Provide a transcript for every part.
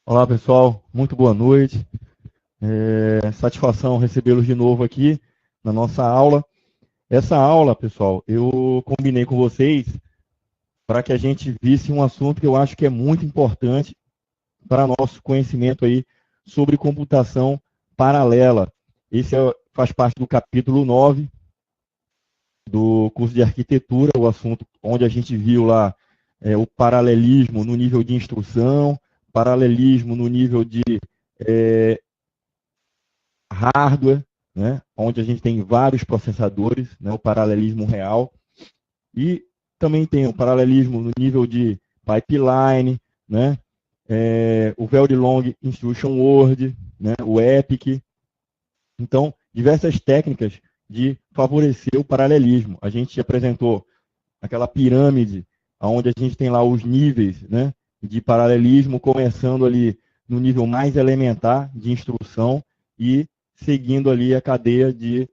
Olá, pessoal. Muito boa noite. Satisfação recebê-los de novo aqui na nossa aula. Essa aula, pessoal, eu combinei com vocês para que a gente visse um assunto que eu acho que é muito importante para nosso conhecimento aí sobre computação paralela. Faz parte do capítulo 9 do curso de arquitetura, o assunto onde a gente viu lá o paralelismo no nível de instrução, paralelismo no nível de é, hardware, né, onde a gente tem vários processadores, né, o paralelismo real, e também tem o paralelismo no nível de pipeline, né, o Verilong Instruction Word, né, o EPIC. Então, diversas técnicas de favorecer o paralelismo. A gente apresentou aquela pirâmide, onde a gente tem lá os níveis, né, de paralelismo, começando ali no nível mais elementar de instrução e seguindo ali a cadeia de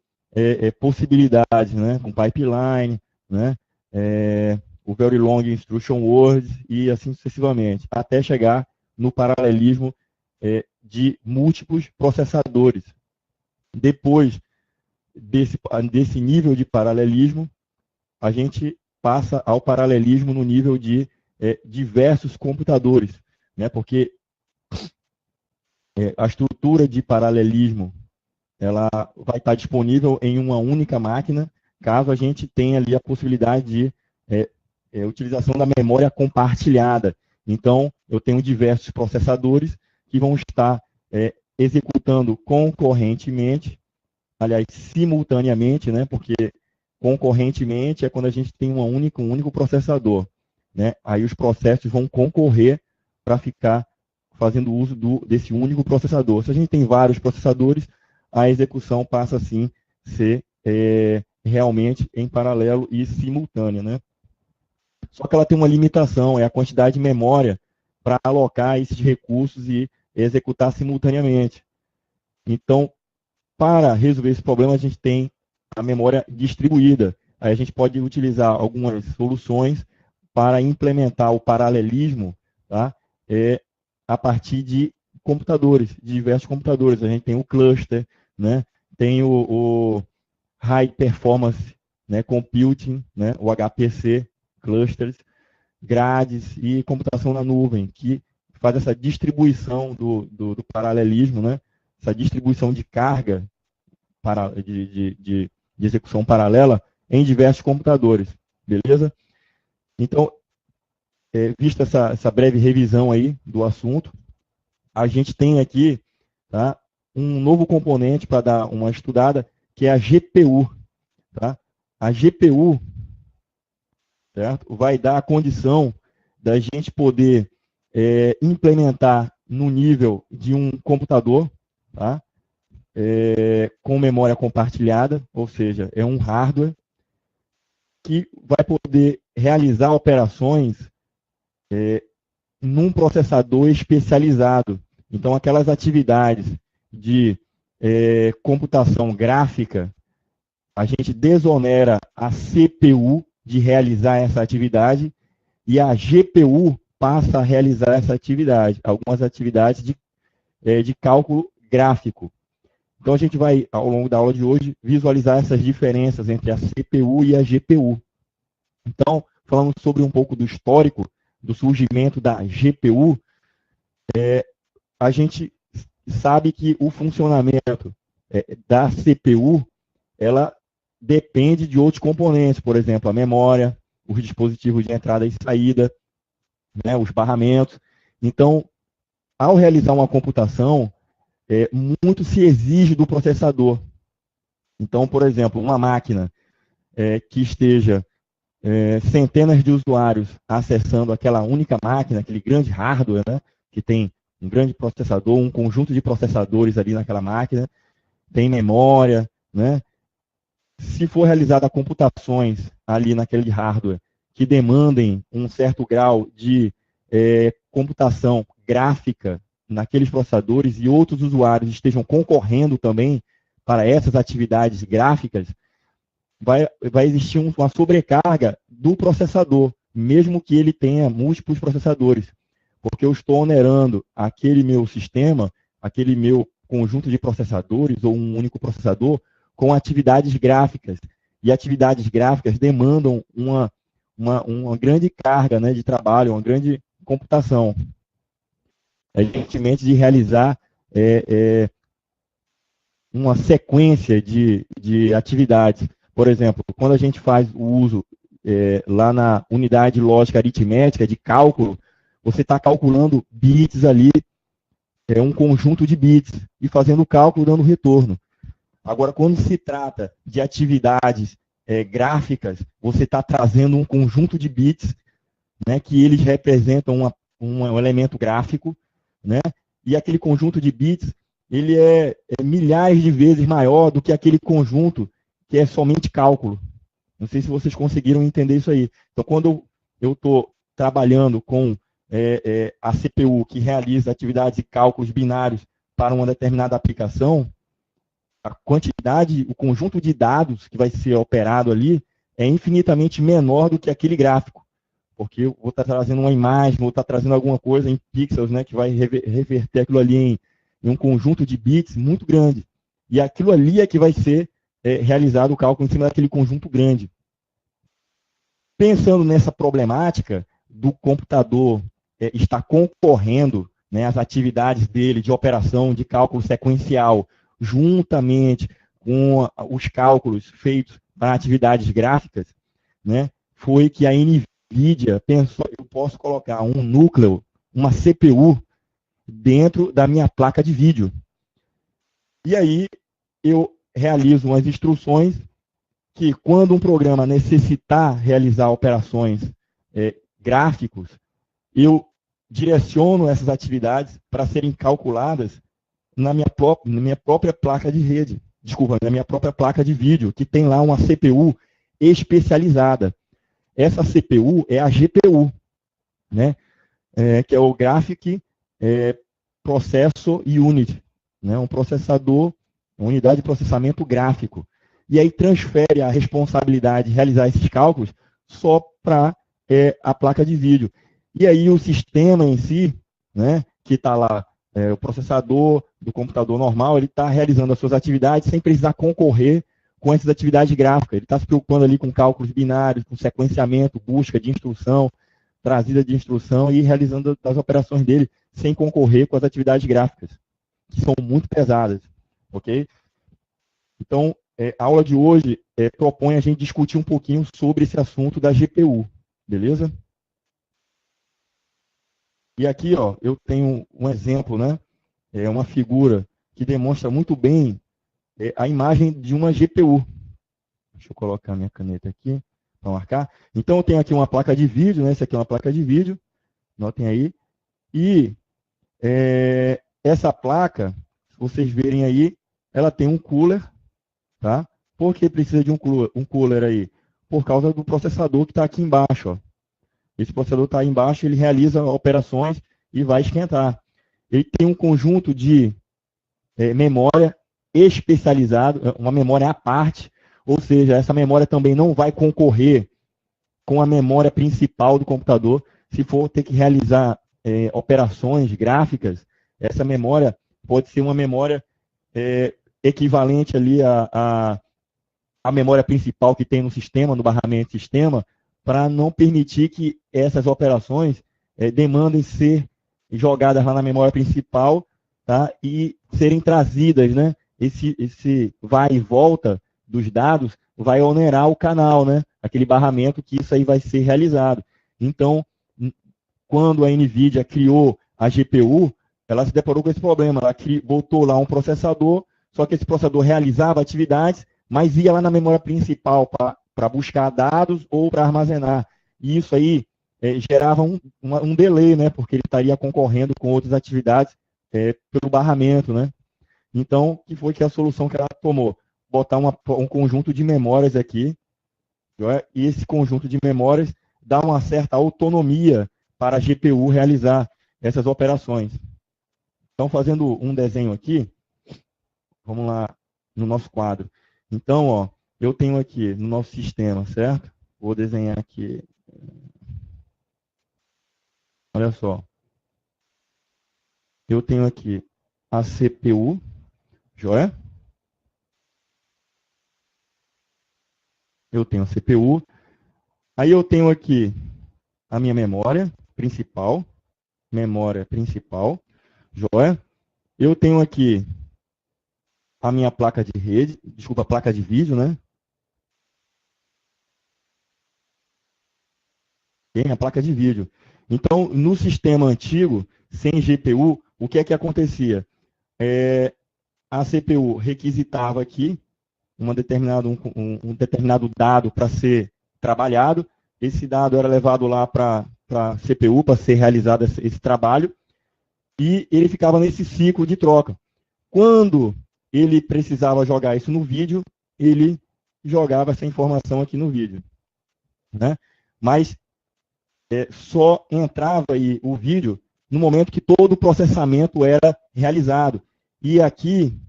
possibilidades, né, com pipeline, né, o Verilong Instruction Word e assim sucessivamente, até chegar no paralelismo de múltiplos processadores. Depois desse nível de paralelismo, a gente passa ao paralelismo no nível de diversos computadores, né? Porque a estrutura de paralelismo ela vai estar disponível em uma única máquina, caso a gente tenha ali a possibilidade de utilização da memória compartilhada. Então, eu tenho diversos processadores que vão estar executando concorrentemente, aliás, simultaneamente, né? Porque concorrentemente é quando a gente tem um único processador, né? Aí os processos vão concorrer para ficar fazendo uso desse único processador. Se a gente tem vários processadores, a execução passa assim a ser realmente em paralelo e simultânea, né? Só que ela tem uma limitação, é a quantidade de memória para alocar esses recursos e executar simultaneamente. Então, para resolver esse problema, a gente tem a memória distribuída. Aí a gente pode utilizar algumas soluções para implementar o paralelismo, tá? A partir de computadores, de diversos computadores. A gente tem o cluster, né? Tem o High Performance, né? Computing, né? O HPC, clusters, grades e computação na nuvem, que faz essa distribuição do paralelismo, né? Essa distribuição de carga de execução paralela em diversos computadores, beleza? Então, vista essa breve revisão aí do assunto, a gente tem aqui, tá, um novo componente para dar uma estudada, que é a GPU. Tá? A GPU, certo, vai dar a condição da gente poder implementar no nível de um computador, tá? Com memória compartilhada, ou seja, é um hardware que vai poder realizar operações num processador especializado. Então, aquelas atividades de computação gráfica, a gente desonera a CPU de realizar essa atividade e a GPU passa a realizar essa atividade, algumas atividades de cálculo gráfico. Então, a gente vai, ao longo da aula de hoje, visualizar essas diferenças entre a CPU e a GPU. Então, falando sobre um pouco do histórico do surgimento da GPU, a gente sabe que o funcionamento da CPU, ela depende de outros componentes, por exemplo, a memória, os dispositivos de entrada e saída, né, os barramentos. Então, ao realizar uma computação, muito se exige do processador. Então, por exemplo, uma máquina que esteja centenas de usuários acessando aquela única máquina, aquele grande hardware, né, que tem um grande processador, um conjunto de processadores ali naquela máquina, tem memória, né? Se for realizada computações ali naquele hardware que demandem um certo grau de computação gráfica naqueles processadores e outros usuários estejam concorrendo também para essas atividades gráficas, vai existir uma sobrecarga do processador, mesmo que ele tenha múltiplos processadores. Porque eu estou onerando aquele meu sistema, aquele meu conjunto de processadores, ou um único processador, com atividades gráficas. E atividades gráficas demandam uma grande carga, né, de trabalho, uma grande computação. Evidentemente, de realizar uma sequência de atividades. Por exemplo, quando a gente faz o uso lá na unidade lógica aritmética de cálculo, você está calculando bits ali, um conjunto de bits, e fazendo o cálculo, dando retorno. Agora, quando se trata de atividades gráficas, você está trazendo um conjunto de bits, né, que eles representam um elemento gráfico, né, e aquele conjunto de bits ele é milhares de vezes maior do que aquele conjunto que é somente cálculo. Não sei se vocês conseguiram entender isso aí. Então, quando eu estou trabalhando com a CPU que realiza atividades e cálculos binários para uma determinada aplicação, a quantidade, o conjunto de dados que vai ser operado ali é infinitamente menor do que aquele gráfico. Porque eu vou estar trazendo uma imagem, vou estar trazendo alguma coisa em pixels, né, que vai reverter aquilo ali em um conjunto de bits muito grande. E aquilo ali é que vai ser realizado o cálculo em cima daquele conjunto grande. Pensando nessa problemática do computador estar concorrendo, né, as atividades dele de operação de cálculo sequencial juntamente com os cálculos feitos para atividades gráficas, né, foi que a NVIDIA pensou, eu posso colocar um núcleo, uma CPU, dentro da minha placa de vídeo. E aí eu realizo umas instruções que, quando um programa necessitar realizar operações gráficos, eu direciono essas atividades para serem calculadas na minha própria placa de rede, desculpa, na minha própria placa de vídeo, que tem lá uma CPU especializada. Essa CPU é a GPU, né? Que é o Graphic Processor Unit, né? Um processador, uma unidade de processamento gráfico. E aí transfere a responsabilidade de realizar esses cálculos só para a placa de vídeo. E aí o sistema em si, né, que está lá, o processador do computador normal, ele está realizando as suas atividades sem precisar concorrer com essas atividades gráficas. Ele está se preocupando ali com cálculos binários, com sequenciamento, busca de instrução, trazida de instrução e realizando as operações dele sem concorrer com as atividades gráficas, que são muito pesadas, ok? Então, a aula de hoje propõe a gente discutir um pouquinho sobre esse assunto da GPU, beleza? E aqui, ó, eu tenho um exemplo, né? Uma figura que demonstra muito bem a imagem de uma GPU. Deixa eu colocar minha caneta aqui para marcar. Então, eu tenho aqui uma placa de vídeo, né? Essa aqui é uma placa de vídeo, notem aí. E essa placa, se vocês verem aí, ela tem um cooler, tá? Por que precisa de um cooler aí? Por causa do processador que está aqui embaixo, ó. Esse processador está aí embaixo, ele realiza operações e vai esquentar. Ele tem um conjunto de memória especializado, uma memória à parte, ou seja, essa memória também não vai concorrer com a memória principal do computador. Se for ter que realizar operações gráficas, essa memória pode ser uma memória equivalente ali à memória principal que tem no sistema, no barramento de sistema, para não permitir que essas operações demandem ser jogadas lá na memória principal, tá? E serem trazidas, né? Esse vai e volta dos dados vai onerar o canal, né? Aquele barramento que isso aí vai ser realizado. Então, quando a NVIDIA criou a GPU, ela se deparou com esse problema. Ela botou lá um processador, só que esse processador realizava atividades, mas ia lá na memória principal para buscar dados ou para armazenar. E isso aí gerava um delay, né? Porque ele estaria concorrendo com outras atividades pelo barramento, né? Então, que foi que a solução que ela tomou? Botar um conjunto de memórias aqui, e esse conjunto de memórias dá uma certa autonomia para a GPU realizar essas operações. Então, fazendo um desenho aqui, vamos lá no nosso quadro. Então, ó, eu tenho aqui no nosso sistema, certo? Vou desenhar aqui. Olha só. eu tenho aqui a CPU, joia? Eu tenho a CPU. Aí eu tenho aqui a minha memória principal, joia? Eu tenho aqui a minha placa de rede, desculpa, a placa de vídeo, né? Tem a placa de vídeo. Então, no sistema antigo, sem GPU, o que é que acontecia? A CPU requisitava aqui um determinado dado para ser trabalhado. Esse dado era levado lá para a CPU para ser realizado esse trabalho e ele ficava nesse ciclo de troca. Quando ele precisava jogar isso no vídeo, ele jogava essa informação aqui no vídeo, né? Mas só entrava aí o vídeo no momento que todo o processamento era realizado. E aqui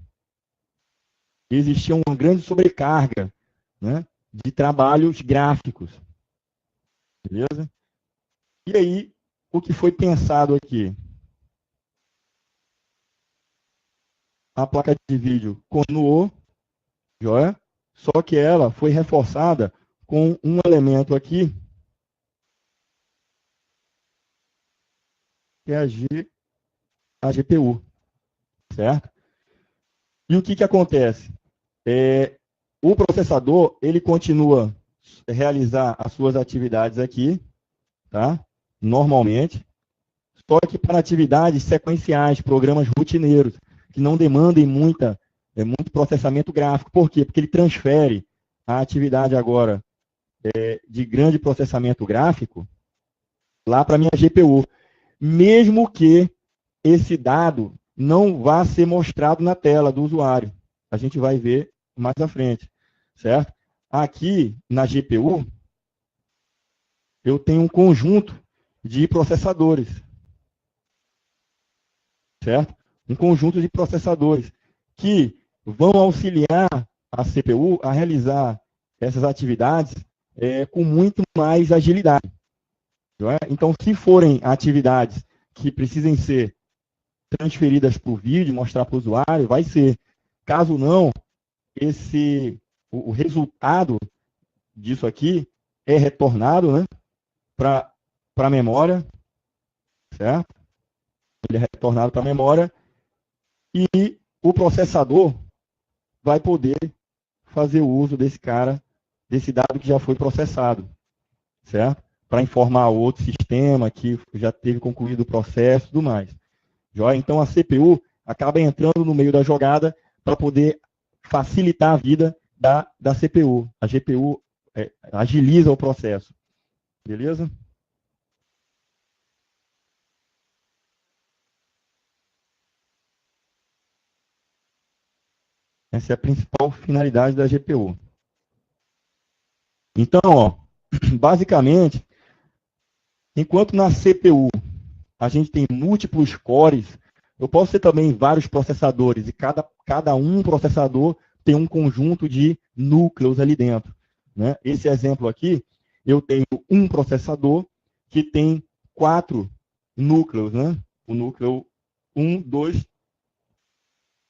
existia uma grande sobrecarga, né, de trabalhos gráficos. Beleza? E aí, o que foi pensado aqui? A placa de vídeo continuou, joia? Só que ela foi reforçada com um elemento aqui, que é a GPU, certo? E o que acontece? O processador, ele continua a realizar as suas atividades aqui, tá? Normalmente, só que para atividades sequenciais, programas rotineiros, que não demandem muito processamento gráfico. Por quê? Porque ele transfere a atividade agora de grande processamento gráfico lá para a minha GPU. Mesmo que esse dado não vá ser mostrado na tela do usuário. A gente vai ver mais à frente, certo? Aqui, na GPU, eu tenho um conjunto de processadores, certo? Um conjunto de processadores que vão auxiliar a CPU a realizar essas atividades com muito mais agilidade. Não é? Então, se forem atividades que precisem ser transferidas para o vídeo, mostrar para o usuário, vai ser. Caso não, o resultado disso aqui é retornado, né, para a memória, certo? Ele é retornado para a memória e o processador vai poder fazer o uso desse dado que já foi processado, certo? Para informar o outro sistema que já teve concluído o processo e tudo mais. Joia? Então, a CPU acaba entrando no meio da jogada para poder facilitar a vida da CPU. A GPU agiliza o processo. Beleza? Essa é a principal finalidade da GPU. Então, ó, basicamente, enquanto na CPU a gente tem múltiplos cores, eu posso ter também vários processadores, e cada um processador tem um conjunto de núcleos ali dentro. Né? Esse exemplo aqui, eu tenho um processador que tem 4 núcleos, né? O núcleo 1, 2,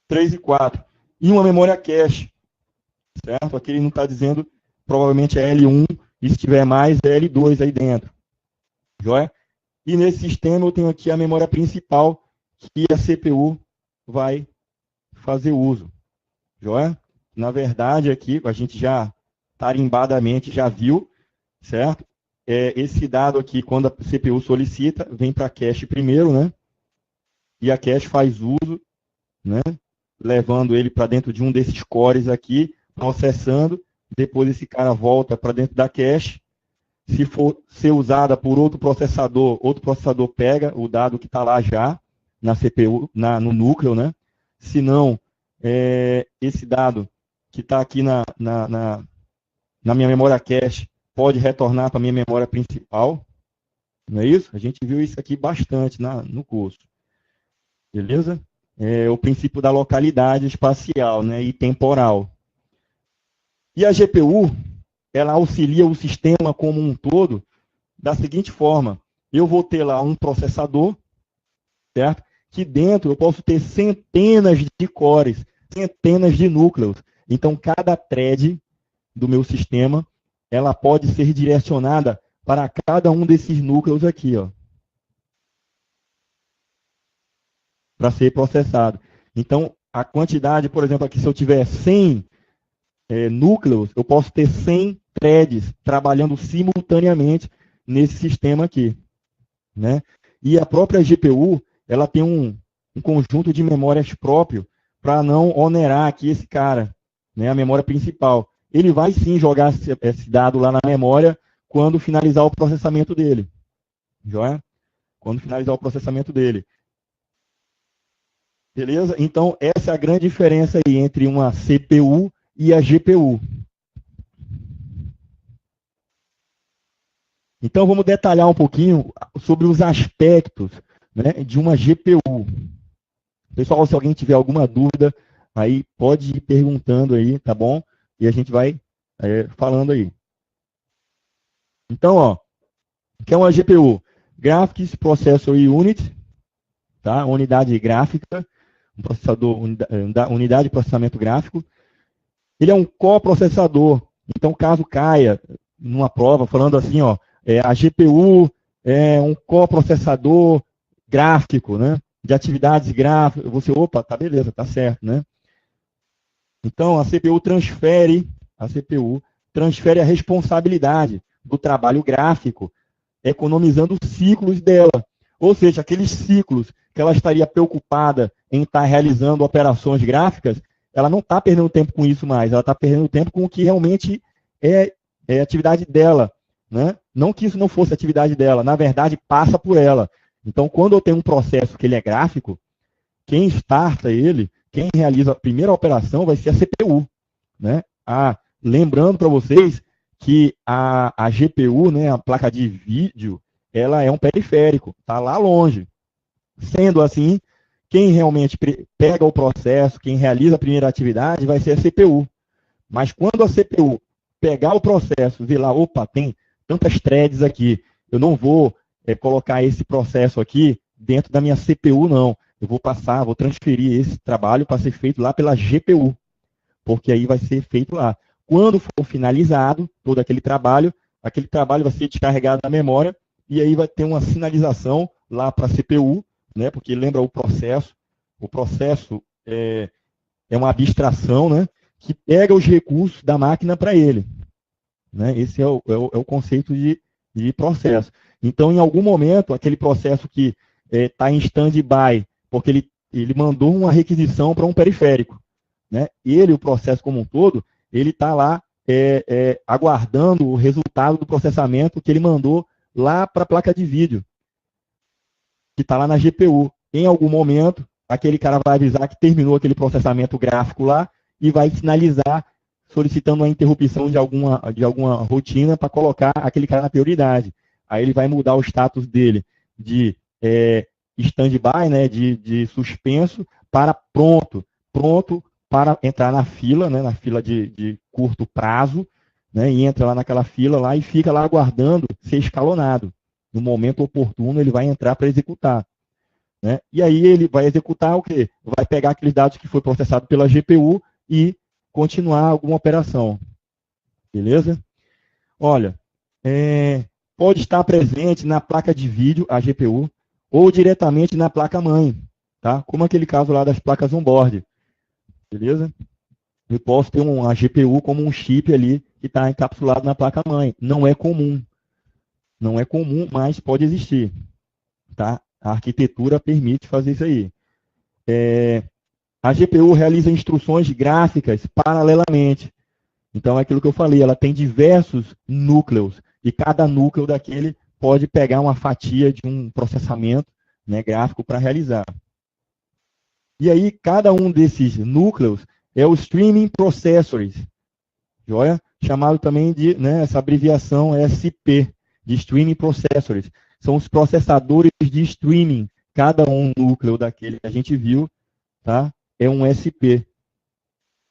3 e 4. E uma memória cache, certo? Aqui ele não está dizendo, provavelmente é L1, e se tiver mais, é L2 aí dentro. Joia? E nesse sistema eu tenho aqui a memória principal que a CPU vai fazer uso. Joia? Na verdade, aqui a gente já tarimbadamente já viu, certo? Esse dado aqui, quando a CPU solicita, vem para a cache primeiro, né? E a cache faz uso, né? Levando ele para dentro de um desses cores aqui, processando. Depois esse cara volta para dentro da cache. Se for ser usada por outro processador pega o dado que está lá já, na CPU, no núcleo, né? Se não, esse dado que está aqui na minha memória cache pode retornar para a minha memória principal. Não é isso? A gente viu isso aqui bastante no curso. Beleza? O princípio da localidade espacial, né, e temporal. E a GPU, ela auxilia o sistema como um todo da seguinte forma. Eu vou ter lá um processador, certo? que dentro eu posso ter centenas de cores, centenas de núcleos. Então, cada thread do meu sistema, ela pode ser direcionada para cada um desses núcleos aqui, ó, para ser processado. Então, a quantidade, por exemplo, aqui, se eu tiver 100 núcleos, eu posso ter 100 threads trabalhando simultaneamente nesse sistema aqui, né? E a própria GPU, ela tem um conjunto de memórias próprio para não onerar aqui esse cara, né? A memória principal. Ele vai sim jogar esse dado lá na memória quando finalizar o processamento dele, joia? Quando finalizar o processamento dele. Beleza? Então, essa é a grande diferença aí entre uma CPU e a GPU. Então, vamos detalhar um pouquinho sobre os aspectos, né, de uma GPU. Pessoal, se alguém tiver alguma dúvida, aí pode ir perguntando aí, tá bom? E a gente vai falando aí. Então, ó, o que é uma GPU? Graphics Processor Unit, tá? Unidade gráfica, um processador, unidade de processamento gráfico. Ele é um coprocessador. Então, caso caia numa prova falando assim, ó, a GPU é um coprocessador gráfico, né? De atividades gráficas, você, opa, tá beleza, tá certo, né? Então, a CPU transfere a responsabilidade do trabalho gráfico, economizando os ciclos dela. Ou seja, aqueles ciclos que ela estaria preocupada em estar realizando operações gráficas, ela não está perdendo tempo com isso mais, ela está perdendo tempo com o que realmente é atividade dela, né? Não que isso não fosse atividade dela, na verdade passa por ela. Então, quando eu tenho um processo que ele é gráfico, quem starta ele, quem realiza a primeira operação vai ser a CPU, né? Lembrando para vocês que a GPU, né, a placa de vídeo, ela é um periférico, está lá longe. Sendo assim, quem realmente pega o processo, quem realiza a primeira atividade, vai ser a CPU. Mas quando a CPU pegar o processo, ver lá, opa, tem tantas threads aqui, eu não vou colocar esse processo aqui dentro da minha CPU, não. Eu vou transferir esse trabalho para ser feito lá pela GPU, porque aí vai ser feito lá. Quando for finalizado todo aquele trabalho vai ser descarregado na memória e aí vai ter uma sinalização lá para a CPU, né? Porque lembra o processo é uma abstração, né? Que pega os recursos da máquina para ele. Né? Esse é o conceito de processo. Então, em algum momento, aquele processo que está em stand-by, porque ele mandou uma requisição para um periférico. Né? Ele, o processo como um todo, ele está lá aguardando o resultado do processamento que ele mandou lá para a placa de vídeo, que está lá na GPU. Em algum momento, aquele cara vai avisar que terminou aquele processamento gráfico lá e vai sinalizar solicitando a interrupção de alguma rotina para colocar aquele cara na prioridade. Aí ele vai mudar o status dele de stand-by, né, de suspenso, para pronto para entrar na fila, né, na fila de curto prazo, né, e entra lá naquela fila lá e fica lá aguardando ser escalonado. No momento oportuno ele vai entrar para executar. Né? E aí ele vai executar o quê? Vai pegar aqueles dados que foi processado pela GPU e continuar alguma operação. Beleza? Olha, pode estar presente na placa de vídeo, a GPU, ou diretamente na placa-mãe, tá? Como aquele caso lá das placas on-board. Beleza? Eu posso ter uma GPU como um chip ali que está encapsulado na placa-mãe. Não é comum. Não é comum, mas pode existir. Tá? A arquitetura permite fazer isso aí. A GPU realiza instruções gráficas paralelamente. Então, é aquilo que eu falei, ela tem diversos núcleos, e cada núcleo daquele pode pegar uma fatia de um processamento, né, gráfico para realizar. E aí, cada um desses núcleos é o Streaming Processors, joia? Chamado também de, né, essa abreviação é SP, de Streaming Processors. São os processadores de streaming. Cada um núcleo daquele que a gente viu, tá, é um SP.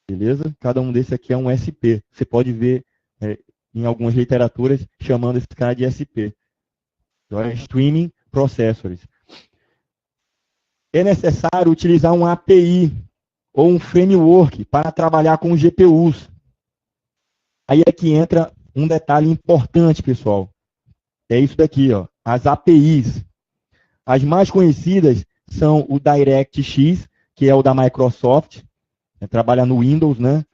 Beleza? Cada um desses aqui é um SP. Você pode ver em algumas literaturas chamando esse cara de SP. Então, Streaming Processors. é necessário utilizar um API ou um framework para trabalhar com GPUs. Aí é que entra um detalhe importante, pessoal. É isso daqui, ó, as APIs. As mais conhecidas são o DirectX, que é o da Microsoft, trabalha no Windows, né?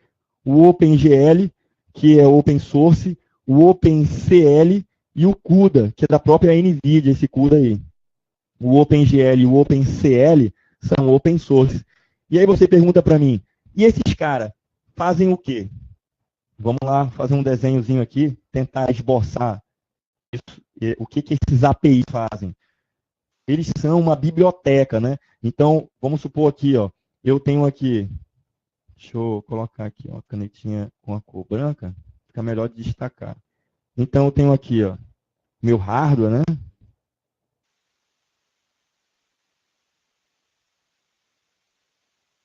O OpenGL, que é open source, o OpenCL e o CUDA, que é da própria NVIDIA, esse CUDA aí. O OpenGL e o OpenCL são open source. E aí você pergunta para mim, e esses caras fazem o quê? Vamos lá fazer um desenhozinho aqui, tentar esboçar isso, o que esses APIs fazem. Eles são uma biblioteca, né? Então, vamos supor aqui, ó, eu tenho aqui, deixa eu colocar aqui uma canetinha com a cor branca, fica melhor de destacar. Então, eu tenho aqui, ó, meu hardware, né?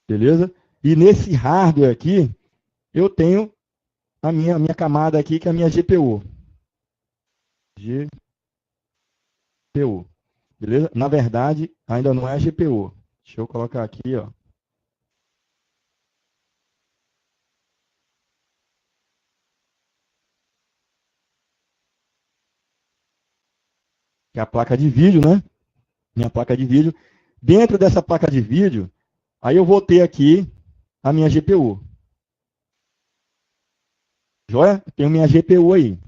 Beleza? E nesse hardware aqui, eu tenho a minha camada aqui, que é a minha GPU. GPU. Beleza? Na verdade, ainda não é a GPU. Deixa eu colocar aqui, ó. Que é a placa de vídeo, né? Minha placa de vídeo. Dentro dessa placa de vídeo, aí eu vou ter aqui a minha GPU. Joia? Tenho minha GPU aí.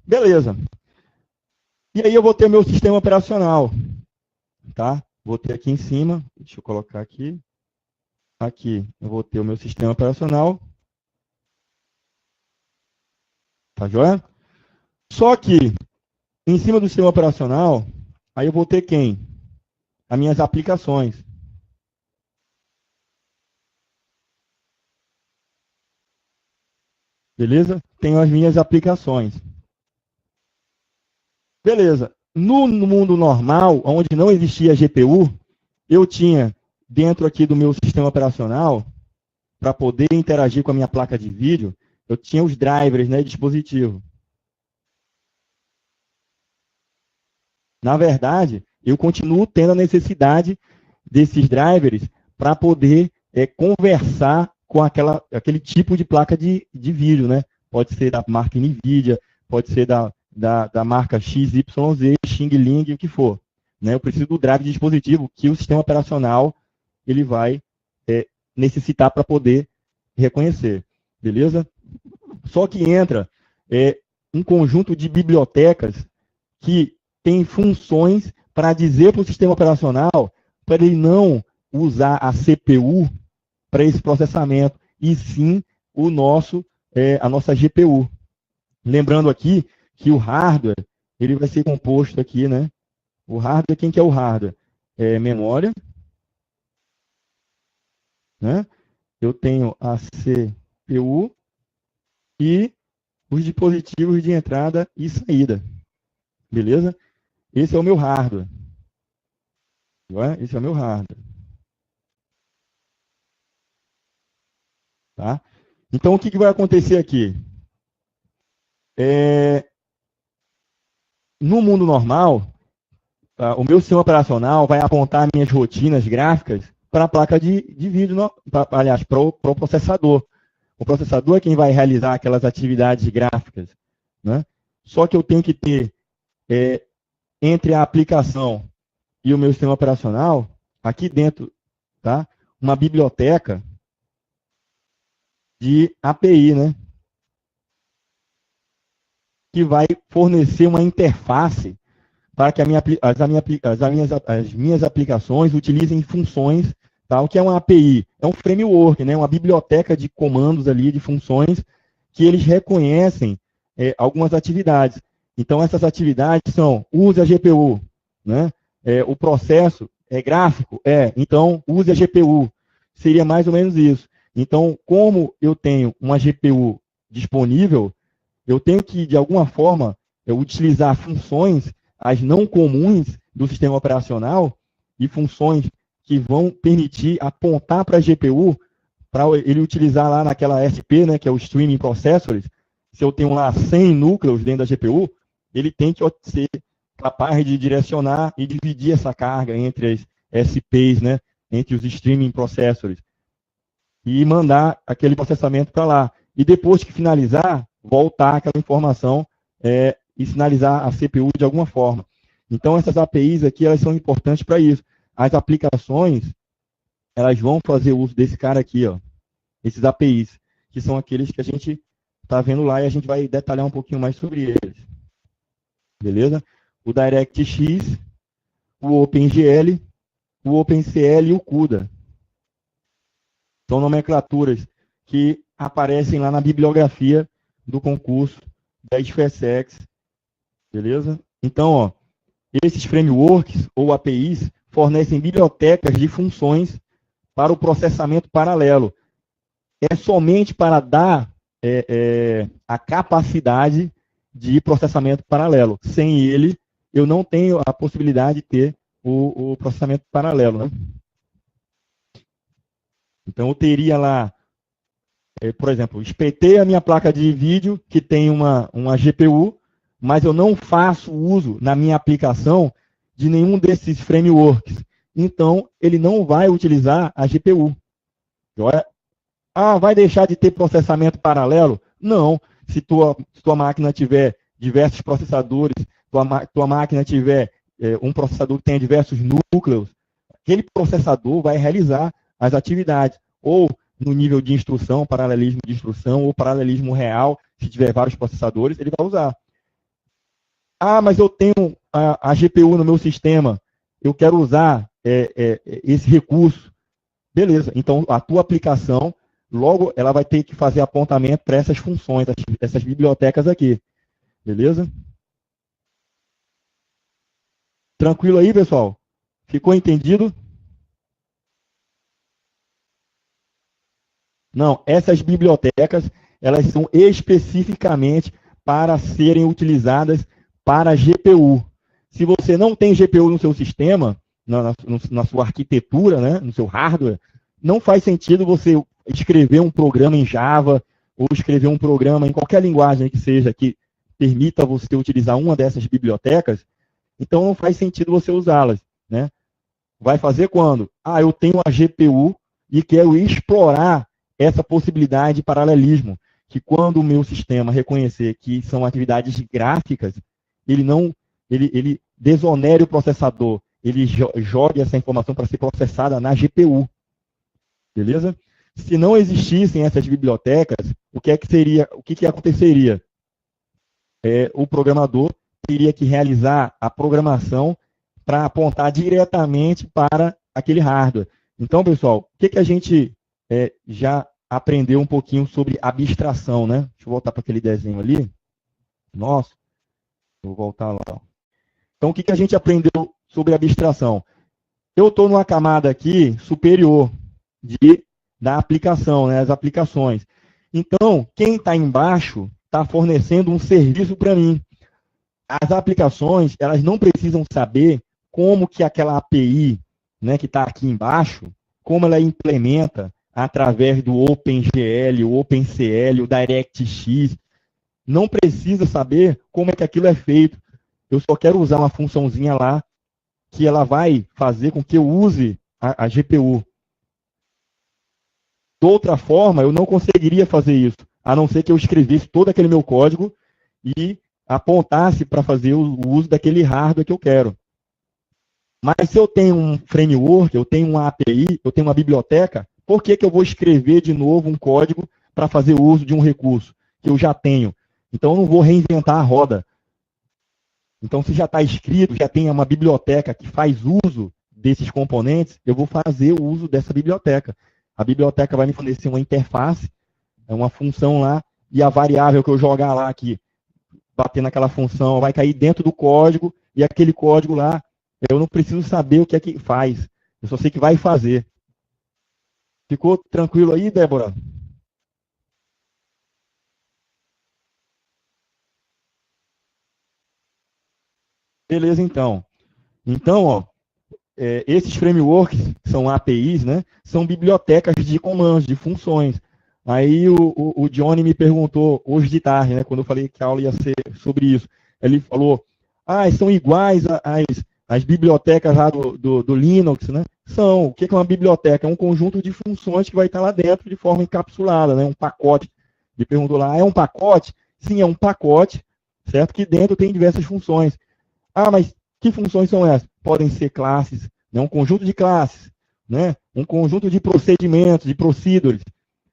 Beleza. E aí eu vou ter o meu sistema operacional. Tá? Vou ter aqui em cima. Deixa eu colocar aqui. Aqui eu vou ter o meu sistema operacional. Tá joia? Só que, em cima do sistema operacional, aí eu vou ter quem? As minhas aplicações. Beleza? Tenho as minhas aplicações. Beleza. No mundo normal, onde não existia GPU, eu tinha dentro aqui do meu sistema operacional, para poder interagir com a minha placa de vídeo, eu tinha os drivers, né, dispositivo. Na verdade, eu continuo tendo a necessidade desses drivers para poder conversar com aquele tipo de placa de vídeo, né? Pode ser da marca NVIDIA, pode ser da marca XYZ, Xing Ling, o que for. Né? Eu preciso do drive de dispositivo que o sistema operacional ele vai necessitar para poder reconhecer. Beleza? Só que entra um conjunto de bibliotecas que tem funções para dizer para o sistema operacional para ele não usar a CPU para esse processamento, e sim a nossa GPU. Lembrando aqui que o hardware ele vai ser composto aqui, né? O hardware, quem que é o hardware? É memória, né? Eu tenho a CPU e os dispositivos de entrada e saída. Beleza? Esse é o meu hardware. Esse é o meu hardware. Tá? Então, o que vai acontecer aqui? No mundo normal, o meu sistema operacional vai apontar minhas rotinas gráficas para a placa de vídeo, aliás, para o processador. O processador é quem vai realizar aquelas atividades gráficas. Né? Só que eu tenho que ter, entre a aplicação e o meu sistema operacional, aqui dentro, tá? Uma biblioteca de API, né? Que vai fornecer uma interface para que as minhas aplicações utilizem funções. Tá? O que é uma API? É um framework, né? Uma biblioteca de comandos ali, de funções, que eles reconhecem algumas atividades. Então, essas atividades são, use a GPU, né? O processo é gráfico? Então, use a GPU. Seria mais ou menos isso. Então, como eu tenho uma GPU disponível, eu tenho que, de alguma forma, utilizar funções, as não comuns do sistema operacional, e funções que vão permitir apontar para a GPU, para ele utilizar lá naquela SP, né, que é o Streaming Processors. Se eu tenho lá 100 núcleos dentro da GPU, ele tem que ser capaz de direcionar e dividir essa carga entre SPs, né, entre os streaming processors, e mandar aquele processamento para lá. E depois que finalizar, voltar aquela informação e sinalizar a CPU de alguma forma. Então, essas APIs aqui, elas são importantes para isso. As aplicações, elas vão fazer uso desse cara aqui, ó, esses APIs, que são aqueles que a gente está vendo lá e a gente vai detalhar um pouquinho mais sobre eles. Beleza? O DirectX, o OpenGL, o OpenCL e o CUDA. São nomenclaturas que aparecem lá na bibliografia do concurso da SFSEX. Beleza? Então, ó, esses frameworks ou APIs fornecem bibliotecas de funções para o processamento paralelo. É somente para dar a capacidade de processamento paralelo. Sem ele, eu não tenho a possibilidade de ter o processamento paralelo, né? Então, eu teria lá, por exemplo, espetei a minha placa de vídeo, que tem uma GPU, mas eu não faço uso na minha aplicação de nenhum desses frameworks. Então, ele não vai utilizar a GPU. Vai deixar de ter processamento paralelo? Não. Se tua máquina tiver diversos processadores, tua máquina tiver um processador que tenha diversos núcleos, aquele processador vai realizar as atividades, ou no nível de instrução, paralelismo de instrução, ou paralelismo real, se tiver vários processadores, ele vai usar. Mas eu tenho a GPU no meu sistema, eu quero usar esse recurso. Beleza, então a tua aplicação, logo, ela vai ter que fazer apontamento para essas funções, essas bibliotecas aqui. Beleza? Tranquilo aí, pessoal? Ficou entendido? Não, essas bibliotecas, elas são especificamente para serem utilizadas para GPU. Se você não tem GPU no seu sistema, na sua arquitetura, né, no seu hardware, não faz sentido você escrever um programa em Java ou escrever um programa em qualquer linguagem que seja que permita você utilizar uma dessas bibliotecas. Então, não faz sentido você usá-las, né? Vai fazer quando? Eu tenho a GPU e quero explorar essa possibilidade de paralelismo, que quando o meu sistema reconhecer que são atividades gráficas, ele desonere o processador, ele jogue essa informação para ser processada na GPU. Beleza? Se não existissem essas bibliotecas, o que aconteceria? O programador teria que realizar a programação para apontar diretamente para aquele hardware. Então, pessoal, o que a gente já aprendeu um pouquinho sobre abstração, né? Deixa eu voltar para aquele desenho ali. Nossa, vou voltar lá. Então, o que a gente aprendeu sobre abstração? Eu estou numa camada aqui superior da aplicação, né? As aplicações. Então, quem está embaixo está fornecendo um serviço para mim. As aplicações, elas não precisam saber como que aquela API, né, que está aqui embaixo, como ela implementa através do OpenGL, o OpenCL, o DirectX. Não precisa saber como é que aquilo é feito. Eu só quero usar uma funçãozinha lá que ela vai fazer com que eu use a GPU. De outra forma, eu não conseguiria fazer isso, a não ser que eu escrevesse todo aquele meu código e apontasse para fazer o uso daquele hardware que eu quero. Mas se eu tenho um framework, eu tenho uma API, eu tenho uma biblioteca, por que eu vou escrever de novo um código para fazer uso de um recurso que eu já tenho? Então, eu não vou reinventar a roda. Então, se já está escrito, já tem uma biblioteca que faz uso desses componentes, eu vou fazer o uso dessa biblioteca. A biblioteca vai me fornecer uma interface, uma função lá, e a variável que eu jogar lá aqui, bater naquela função, vai cair dentro do código, e aquele código lá, eu não preciso saber o que é que faz. Eu só sei que vai fazer. Ficou tranquilo aí, Débora? Beleza, então. Então, ó, esses frameworks, que são APIs, né, são bibliotecas de comandos, de funções. Aí o Johnny me perguntou hoje de tarde, né, quando eu falei que a aula ia ser sobre isso. Ele falou, são iguais as bibliotecas lá do Linux, né? O que é uma biblioteca? É um conjunto de funções que vai estar lá dentro de forma encapsulada, né? Um pacote. Ele perguntou lá, é um pacote? Sim, é um pacote, certo? Que dentro tem diversas funções. Ah, mas que funções são essas? Podem ser classes, né? Um conjunto de classes, né? Um conjunto de procedimentos, de procedures,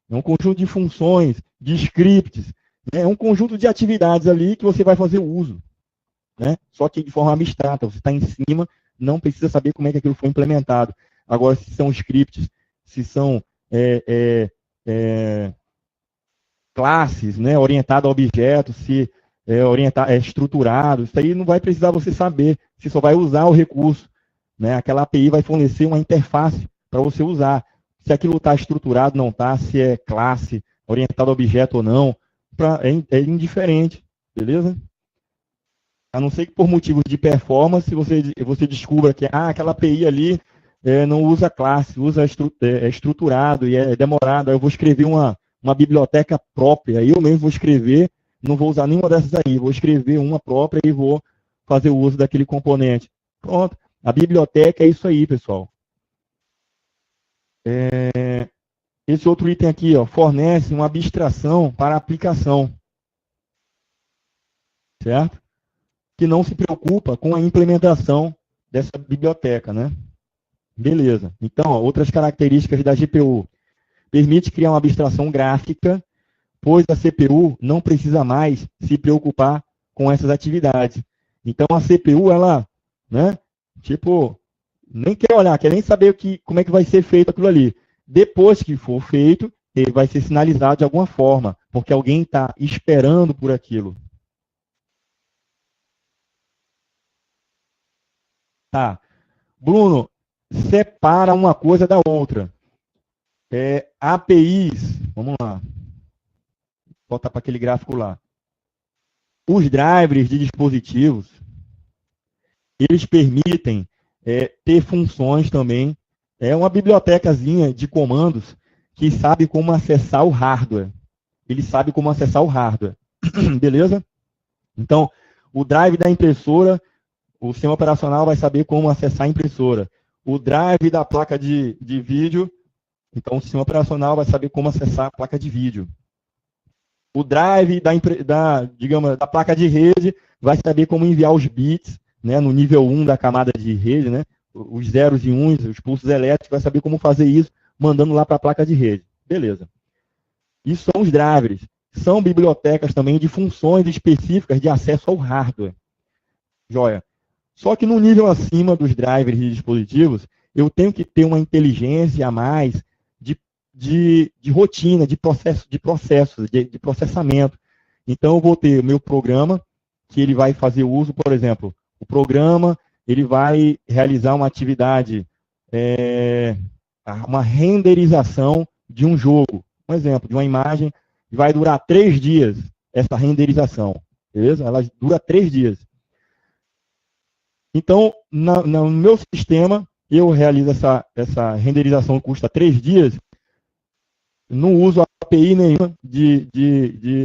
um conjunto de funções, de scripts, né? Um conjunto de atividades ali que você vai fazer uso, né? Só que de forma abstrata, você está em cima, não precisa saber como é que aquilo foi implementado. Agora, se são scripts, se são classes, né, orientado a objetos, se é estruturado, isso aí não vai precisar você saber, você só vai usar o recurso, né? Aquela API vai fornecer uma interface para você usar. Se aquilo está estruturado, não está, se é classe, orientado a objeto ou não, é indiferente, beleza? A não ser que por motivos de performance você descubra que aquela API ali não usa classe, é estruturado e é demorado. Aí eu vou escrever uma biblioteca própria, eu mesmo vou escrever, não vou usar nenhuma dessas aí, vou escrever uma própria e vou fazer o uso daquele componente. Pronto, a biblioteca é isso aí, pessoal. Esse outro item aqui, ó, fornece uma abstração para a aplicação, certo? Que não se preocupa com a implementação dessa biblioteca, né? Beleza. Então, ó, outras características da GPU. Permite criar uma abstração gráfica, pois a CPU não precisa mais se preocupar com essas atividades. Então, a CPU, ela, né, tipo, nem quer olhar, quer nem saber como é que vai ser feito aquilo ali. Depois que for feito, ele vai ser sinalizado de alguma forma, porque alguém está esperando por aquilo. Tá. Bruno, separa uma coisa da outra. APIs, vamos lá. Voltar para aquele gráfico lá. Os drivers de dispositivos, eles permitem ter funções também. É uma bibliotecazinha de comandos que sabe como acessar o hardware. Ele sabe como acessar o hardware. Beleza? Então, o drive da impressora, o sistema operacional vai saber como acessar a impressora. O drive da placa de vídeo, então o sistema operacional vai saber como acessar a placa de vídeo. O drive da placa de rede vai saber como enviar os bits, né, no nível 1 da camada de rede, né, os zeros e uns, os pulsos elétricos, vai saber como fazer isso, mandando lá para a placa de rede. Beleza. Isso são os drivers. São bibliotecas também de funções específicas de acesso ao hardware. Joia. Só que no nível acima dos drivers de dispositivos, eu tenho que ter uma inteligência a mais de rotina, de processos, de processamento. Então, eu vou ter o meu programa, que ele vai fazer uso, por exemplo, o programa, ele vai realizar uma atividade, uma renderização de um jogo. Um exemplo, de uma imagem, vai durar 3 dias, essa renderização. Beleza? Ela dura 3 dias. Então, no meu sistema, eu realizo essa renderização que custa 3 dias, não uso API nenhuma,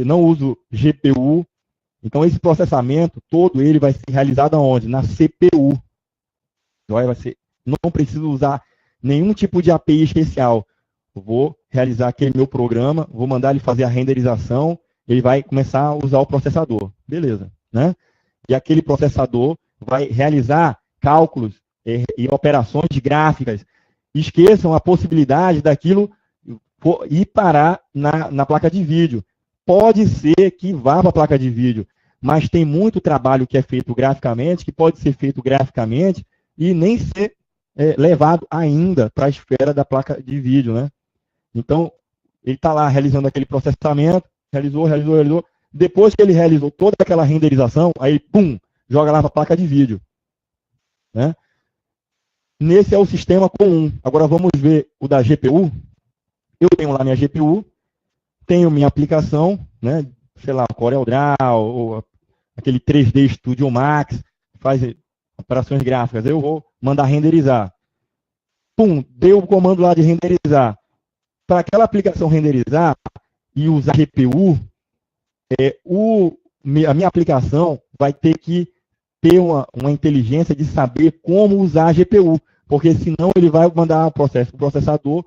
não uso GPU. Então, esse processamento todo ele vai ser realizado aonde? Na CPU. Não preciso usar nenhum tipo de API especial. Eu vou realizar aquele meu programa, vou mandar ele fazer a renderização, ele vai começar a usar o processador. Beleza, né? E aquele processador vai realizar cálculos e operações gráficas. Esqueçam a possibilidade daquilo ir parar na placa de vídeo. Pode ser que vá para a placa de vídeo, mas tem muito trabalho que é feito graficamente, que pode ser feito graficamente e nem ser levado ainda para a esfera da placa de vídeo, né? Então, ele está lá realizando aquele processamento, realizou. Depois que ele realizou toda aquela renderização, aí, pum, joga lá para a placa de vídeo, né? Nesse é o sistema comum. Agora vamos ver o da GPU. Eu tenho lá minha GPU, tenho minha aplicação, né, sei lá, CorelDRAW, ou aquele 3D Studio Max, faz operações gráficas. Eu vou mandar renderizar. Pum, deu o comando lá de renderizar. Para aquela aplicação renderizar e usar GPU, a minha aplicação vai ter que ter uma inteligência de saber como usar a GPU, porque senão ele vai mandar o processador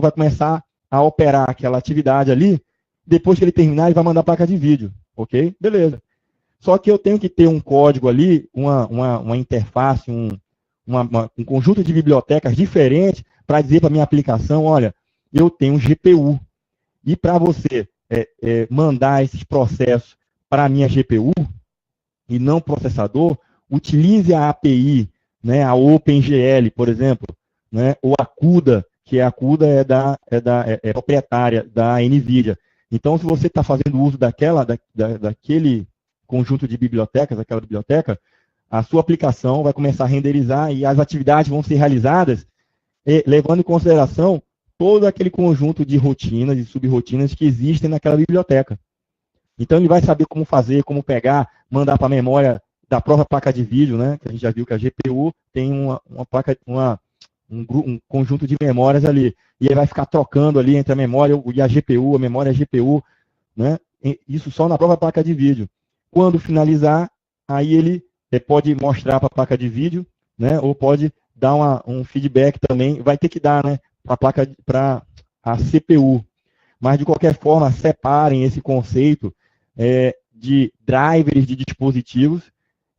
vai começar a operar aquela atividade ali, depois que ele terminar, ele vai mandar a placa de vídeo, ok? Beleza. Só que eu tenho que ter um código ali, uma interface, um conjunto de bibliotecas diferentes para dizer para a minha aplicação, olha, eu tenho um GPU. E para você mandar esses processos para a minha GPU e não processador, utilize a API, né, a OpenGL, por exemplo, né, ou a CUDA, que a CUDA é proprietária da NVIDIA. Então, se você está fazendo uso daquele conjunto de bibliotecas, aquela biblioteca, a sua aplicação vai começar a renderizar e as atividades vão ser realizadas levando em consideração todo aquele conjunto de rotinas e subrrotinas que existem naquela biblioteca. Então, ele vai saber como fazer, como pegar, mandar para a memória da própria placa de vídeo, né? Que a gente já viu que a GPU tem um conjunto de memórias ali. E ele vai ficar trocando ali entre a memória e a GPU, a memória e a GPU, né? Isso só na própria placa de vídeo. Quando finalizar, aí ele pode mostrar para a placa de vídeo, né? Ou pode dar um feedback também, vai ter que dar, né? Para a CPU. Mas, de qualquer forma, separem esse conceito de drivers de dispositivos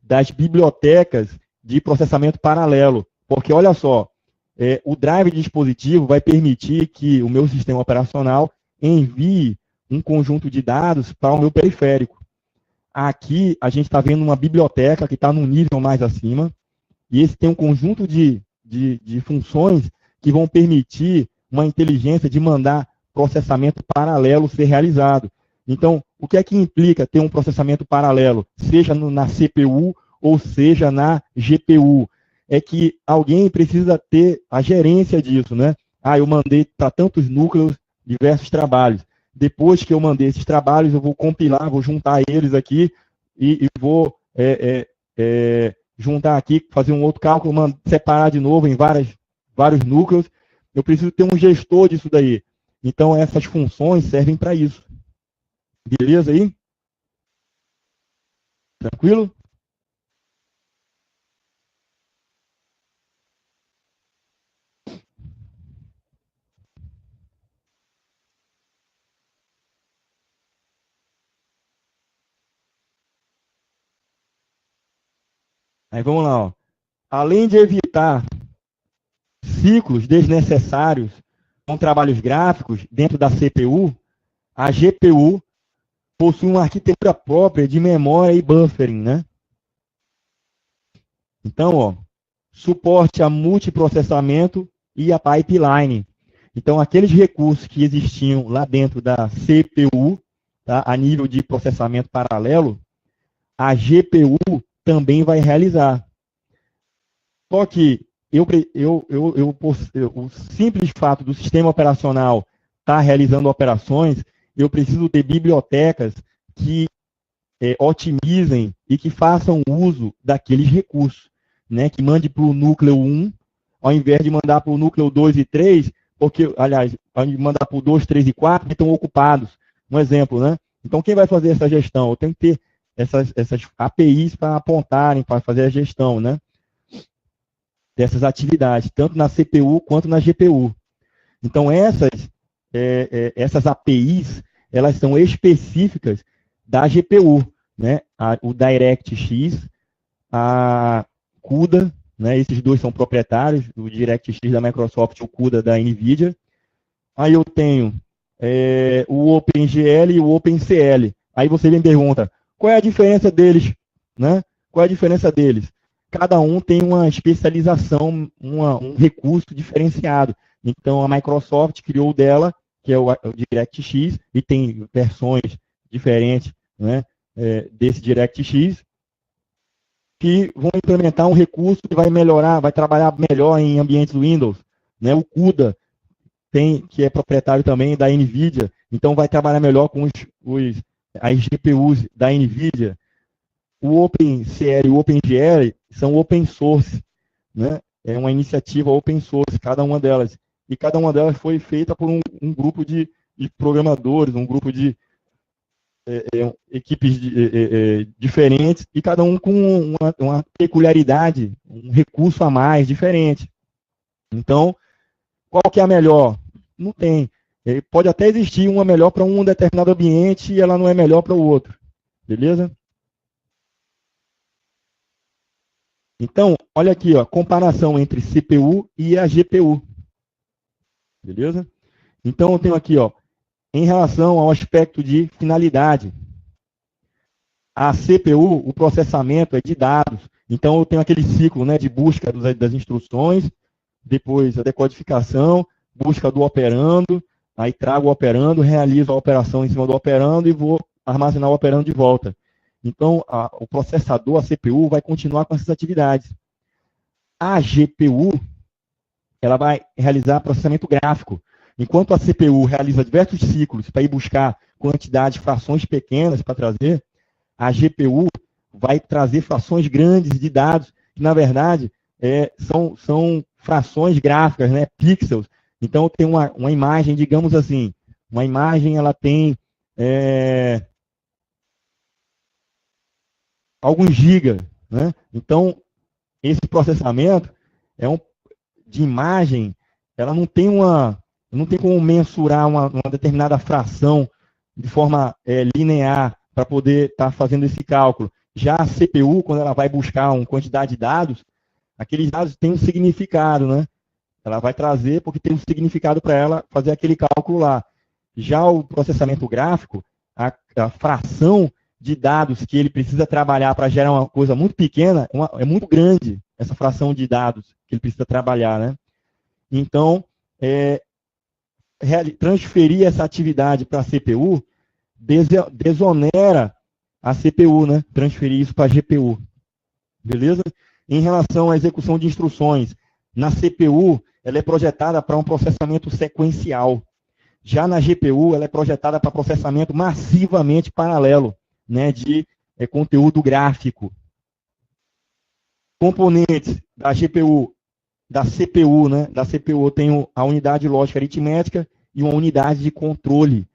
das bibliotecas de processamento paralelo. Porque, olha só, o driver de dispositivo vai permitir que o meu sistema operacional envie um conjunto de dados para o meu periférico. Aqui, a gente está vendo uma biblioteca que está num nível mais acima, e esse tem um conjunto de funções que vão permitir uma inteligência de mandar processamento paralelo ser realizado. Então, o que é que implica ter um processamento paralelo, seja na CPU ou seja na GPU? É que alguém precisa ter a gerência disso, né? Eu mandei para tantos núcleos diversos trabalhos. Depois que eu mandei esses trabalhos, eu vou compilar, vou juntar eles aqui e vou juntar aqui, fazer um outro cálculo, separar de novo em vários núcleos. Eu preciso ter um gestor disso daí. Então, essas funções servem para isso. Beleza aí? Tranquilo? Aí vamos lá. Ó. Além de evitar ciclos desnecessários com trabalhos gráficos dentro da CPU, a GPU possui uma arquitetura própria de memória e buffering, né? Então, ó, suporte a multiprocessamento e a pipeline. Então, aqueles recursos que existiam lá dentro da CPU, tá, a nível de processamento paralelo, a GPU também vai realizar. Só que o simples fato do sistema operacional estar realizando operações, eu preciso ter bibliotecas que otimizem e que façam uso daqueles recursos, né? Que mande para o núcleo 1, ao invés de mandar para o núcleo 2 e 3, porque, aliás, ao invés de mandar para o 2, 3 e 4, que estão ocupados. Um exemplo, né? Então, quem vai fazer essa gestão? Eu tenho que ter essas APIs para apontarem, para fazer a gestão, né? Dessas atividades, tanto na CPU quanto na GPU. Então, essas APIs, elas são específicas da GPU, né? O DirectX, a CUDA, né? Esses dois são proprietários, o DirectX da Microsoft e o CUDA da NVIDIA. Aí eu tenho o OpenGL e o OpenCL. Aí você me pergunta, qual é a diferença deles? Né? Qual é a diferença deles? Cada um tem uma especialização, um recurso diferenciado. Então, a Microsoft criou o dela, que é o DirectX, e tem versões diferentes, né, desse DirectX, que vão implementar um recurso que vai melhorar, vai trabalhar melhor em ambientes Windows. Né? O CUDA, que é proprietário também da NVIDIA, então vai trabalhar melhor com as GPUs da NVIDIA. O OpenCL e o OpenGL são open source, né? É uma iniciativa open source, cada uma delas. E cada uma delas foi feita por um grupo de programadores, um grupo de equipes diferentes e cada um com uma peculiaridade, um recurso a mais diferente. Então, qual que é a melhor? Não tem. Pode até existir uma melhor para um determinado ambiente e ela não é melhor para o outro. Beleza? Então, olha aqui, ó, comparação entre CPU e a GPU. Beleza? Então, eu tenho aqui, ó, em relação ao aspecto de finalidade. A CPU, o processamento é de dados. Então, eu tenho aquele ciclo, né, de busca das instruções, depois a decodificação, busca do operando, aí trago o operando, realizo a operação em cima do operando e vou armazenar o operando de volta. Então, o processador, a CPU, vai continuar com essas atividades. A GPU, ela vai realizar processamento gráfico. Enquanto a CPU realiza diversos ciclos para ir buscar quantidades, frações pequenas para trazer, a GPU vai trazer frações grandes de dados, que na verdade são frações gráficas, né, pixels. Então, tem uma imagem, digamos assim, uma imagem ela tem alguns gigas, né? Então, esse processamento de imagem, ela não tem como mensurar uma determinada fração de forma linear para poder estar fazendo esse cálculo. Já a CPU, quando ela vai buscar uma quantidade de dados, aqueles dados têm um significado, né? Ela vai trazer porque tem um significado para ela fazer aquele cálculo lá. Já o processamento gráfico, a fração de dados que ele precisa trabalhar para gerar uma coisa muito pequena, é muito grande essa fração de dados que ele precisa trabalhar, né? Então, transferir essa atividade para a CPU desonera a CPU, né? Transferir isso para a GPU. Beleza? Em relação à execução de instruções, na CPU, ela é projetada para um processamento sequencial. Já na GPU, ela é projetada para processamento massivamente paralelo, né, de conteúdo gráfico. Componentes da GPU, da CPU, né? Da CPU eu tenho a unidade lógica aritmética e uma unidade de controle.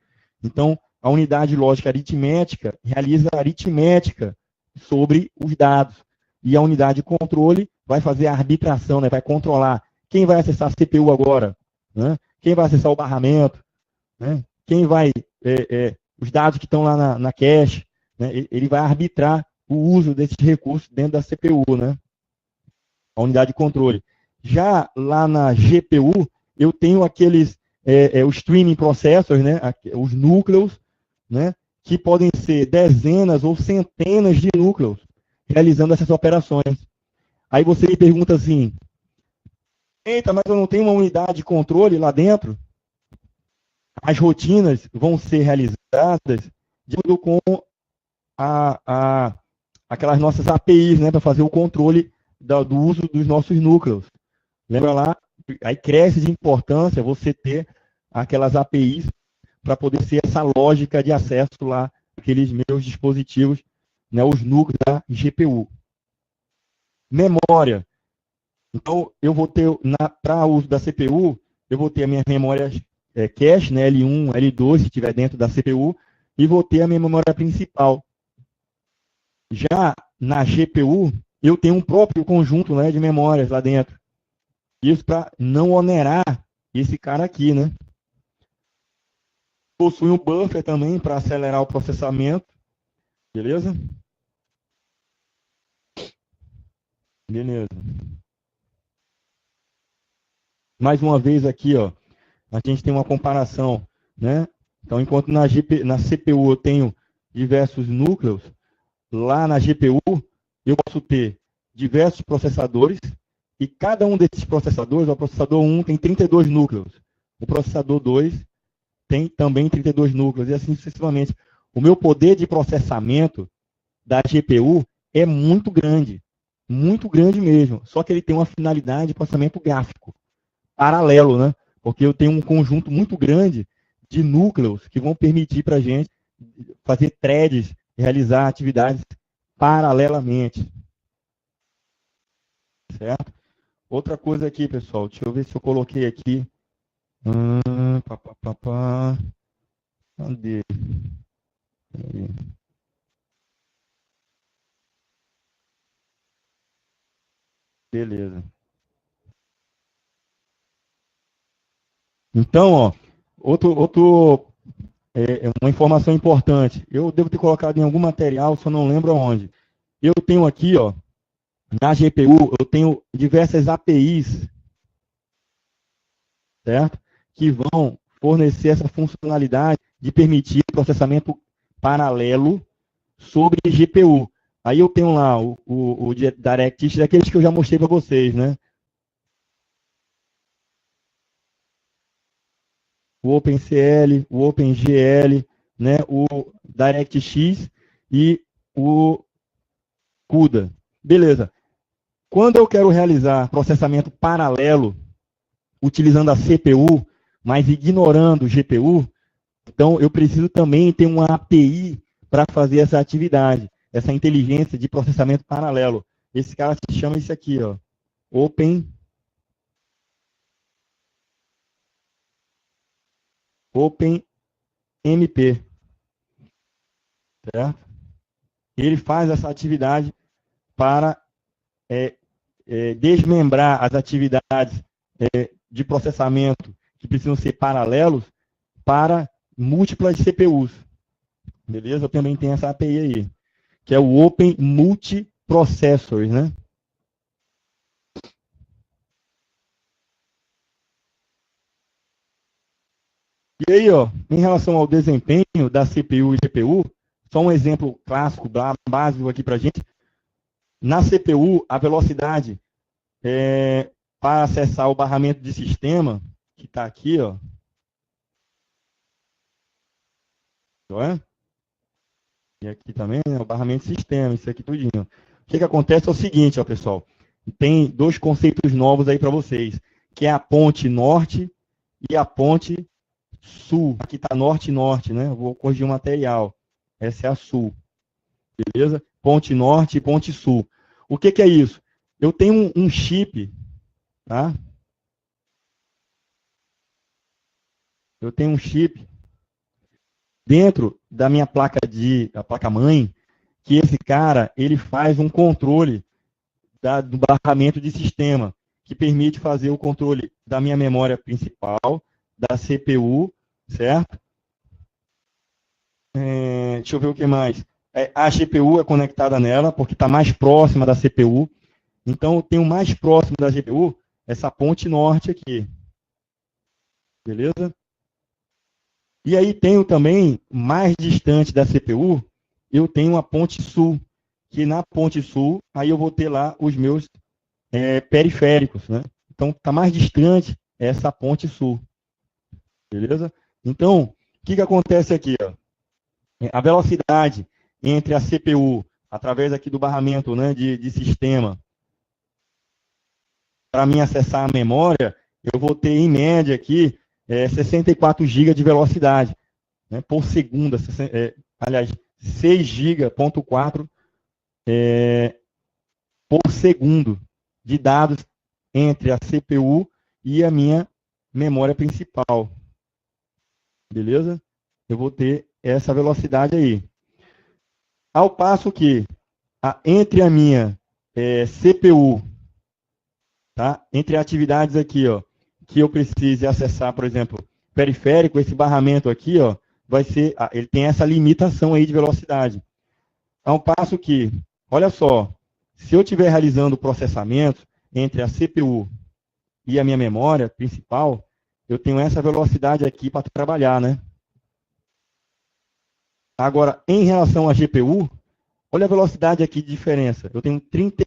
Então, a unidade lógica aritmética realiza a aritmética sobre os dados. E a unidade de controle vai fazer a arbitração, né? Vai controlar quem vai acessar a CPU agora, né? Quem vai acessar o barramento, né? Quem vai, os dados que estão lá na cache, né? Ele vai arbitrar o uso desses recursos dentro da CPU, né? A unidade de controle. Já lá na GPU, eu tenho aqueles, os streaming processors, né? Os núcleos, né? Que podem ser dezenas ou centenas de núcleos realizando essas operações. Aí você me pergunta assim, eita, mas eu não tenho uma unidade de controle lá dentro? As rotinas vão ser realizadas de acordo com aquelas nossas APIs, né, para fazer o controle do uso dos nossos núcleos. Lembra lá? Aí cresce de importância você ter aquelas APIs para poder ser essa lógica de acesso lá aqueles meus dispositivos, né, os núcleos da GPU. Memória. Então, eu vou ter, para uso da CPU, eu vou ter a minha memória cache, né, L1, L2, se estiver dentro da CPU, e vou ter a minha memória principal. Já na GPU, eu tenho um próprio conjunto, né, de memórias lá dentro. Isso para não onerar esse cara aqui, né? Possui um buffer também para acelerar o processamento. Beleza? Beleza. Mais uma vez aqui, ó, a gente tem uma comparação, né? Então, enquanto na CPU eu tenho diversos núcleos, lá na GPU eu posso ter diversos processadores e cada um desses processadores, o processador 1 tem 32 núcleos, o processador 2 tem também 32 núcleos e assim sucessivamente. O meu poder de processamento da GPU é muito grande mesmo, só que ele tem uma finalidade de processamento gráfico, paralelo, né? Porque eu tenho um conjunto muito grande de núcleos que vão permitir para a gente fazer threads, realizar atividades paralelamente. Certo? Outra coisa aqui, pessoal, deixa eu ver se eu coloquei aqui. Cadê? Beleza. Então, ó, uma informação importante. Eu devo ter colocado em algum material, só não lembro onde. Eu tenho aqui, ó, na GPU, eu tenho diversas APIs, certo? Que vão fornecer essa funcionalidade de permitir processamento paralelo sobre GPU. Aí eu tenho lá o DirectX, daqueles que eu já mostrei para vocês, né? O OpenCL, o OpenGL, né? O DirectX e o CUDA. Beleza. Quando eu quero realizar processamento paralelo, utilizando a CPU, mas ignorando o GPU, então eu preciso também ter uma API para fazer essa atividade, essa inteligência de processamento paralelo. Esse cara se chama isso aqui, ó, OpenMP. Certo? Ele faz essa atividade para desmembrar as atividades de processamento que precisam ser paralelos para múltiplas CPUs. Beleza? Eu também tenho essa API aí, que é o Open Multiprocessors, né? E aí, ó, em relação ao desempenho da CPU e GPU, só um exemplo clássico, básico aqui para a gente. Na CPU, a velocidade para acessar o barramento de sistema, que está aqui, ó. E aqui também, né, o barramento de sistema, isso aqui tudinho. O que acontece é o seguinte, ó, pessoal. Tem dois conceitos novos aí para vocês, que é a ponte norte e a ponte sul. Aqui está norte e norte, né? Eu vou corrigir o material. Essa é a sul. Beleza? Ponte norte e ponte sul. O que é isso? Eu tenho um chip, tá? Eu tenho um chip dentro da minha a placa-mãe, que esse cara, ele faz um controle do barramento de sistema, que permite fazer o controle da minha memória principal, da CPU, certo? Deixa eu ver o que mais. A GPU é conectada nela, porque está mais próxima da CPU. Então, eu tenho mais próximo da GPU essa ponte norte aqui. Beleza? E aí tenho também, mais distante da CPU, eu tenho a ponte sul, que na ponte sul, aí eu vou ter lá os meus periféricos, né? Então, está mais distante essa ponte sul. Beleza? Então, o que acontece aqui? Ó? A velocidade entre a CPU, através aqui do barramento, né, de sistema, para mim acessar a memória, eu vou ter, em média, aqui, 64 GB de velocidade, né, por segundo. Aliás, 6 GB.4 por segundo de dados entre a CPU e a minha memória principal. Beleza? Eu vou ter essa velocidade aí. Ao passo que, entre a minha CPU, tá? Entre atividades aqui, ó, que eu precise acessar, por exemplo, periférico, esse barramento aqui, ó, vai ser, ele tem essa limitação aí de velocidade. Ao passo que, olha só, se eu estiver realizando o processamento entre a CPU e a minha memória principal, eu tenho essa velocidade aqui para trabalhar, né? Agora, em relação à GPU, olha a velocidade aqui de diferença. Eu tenho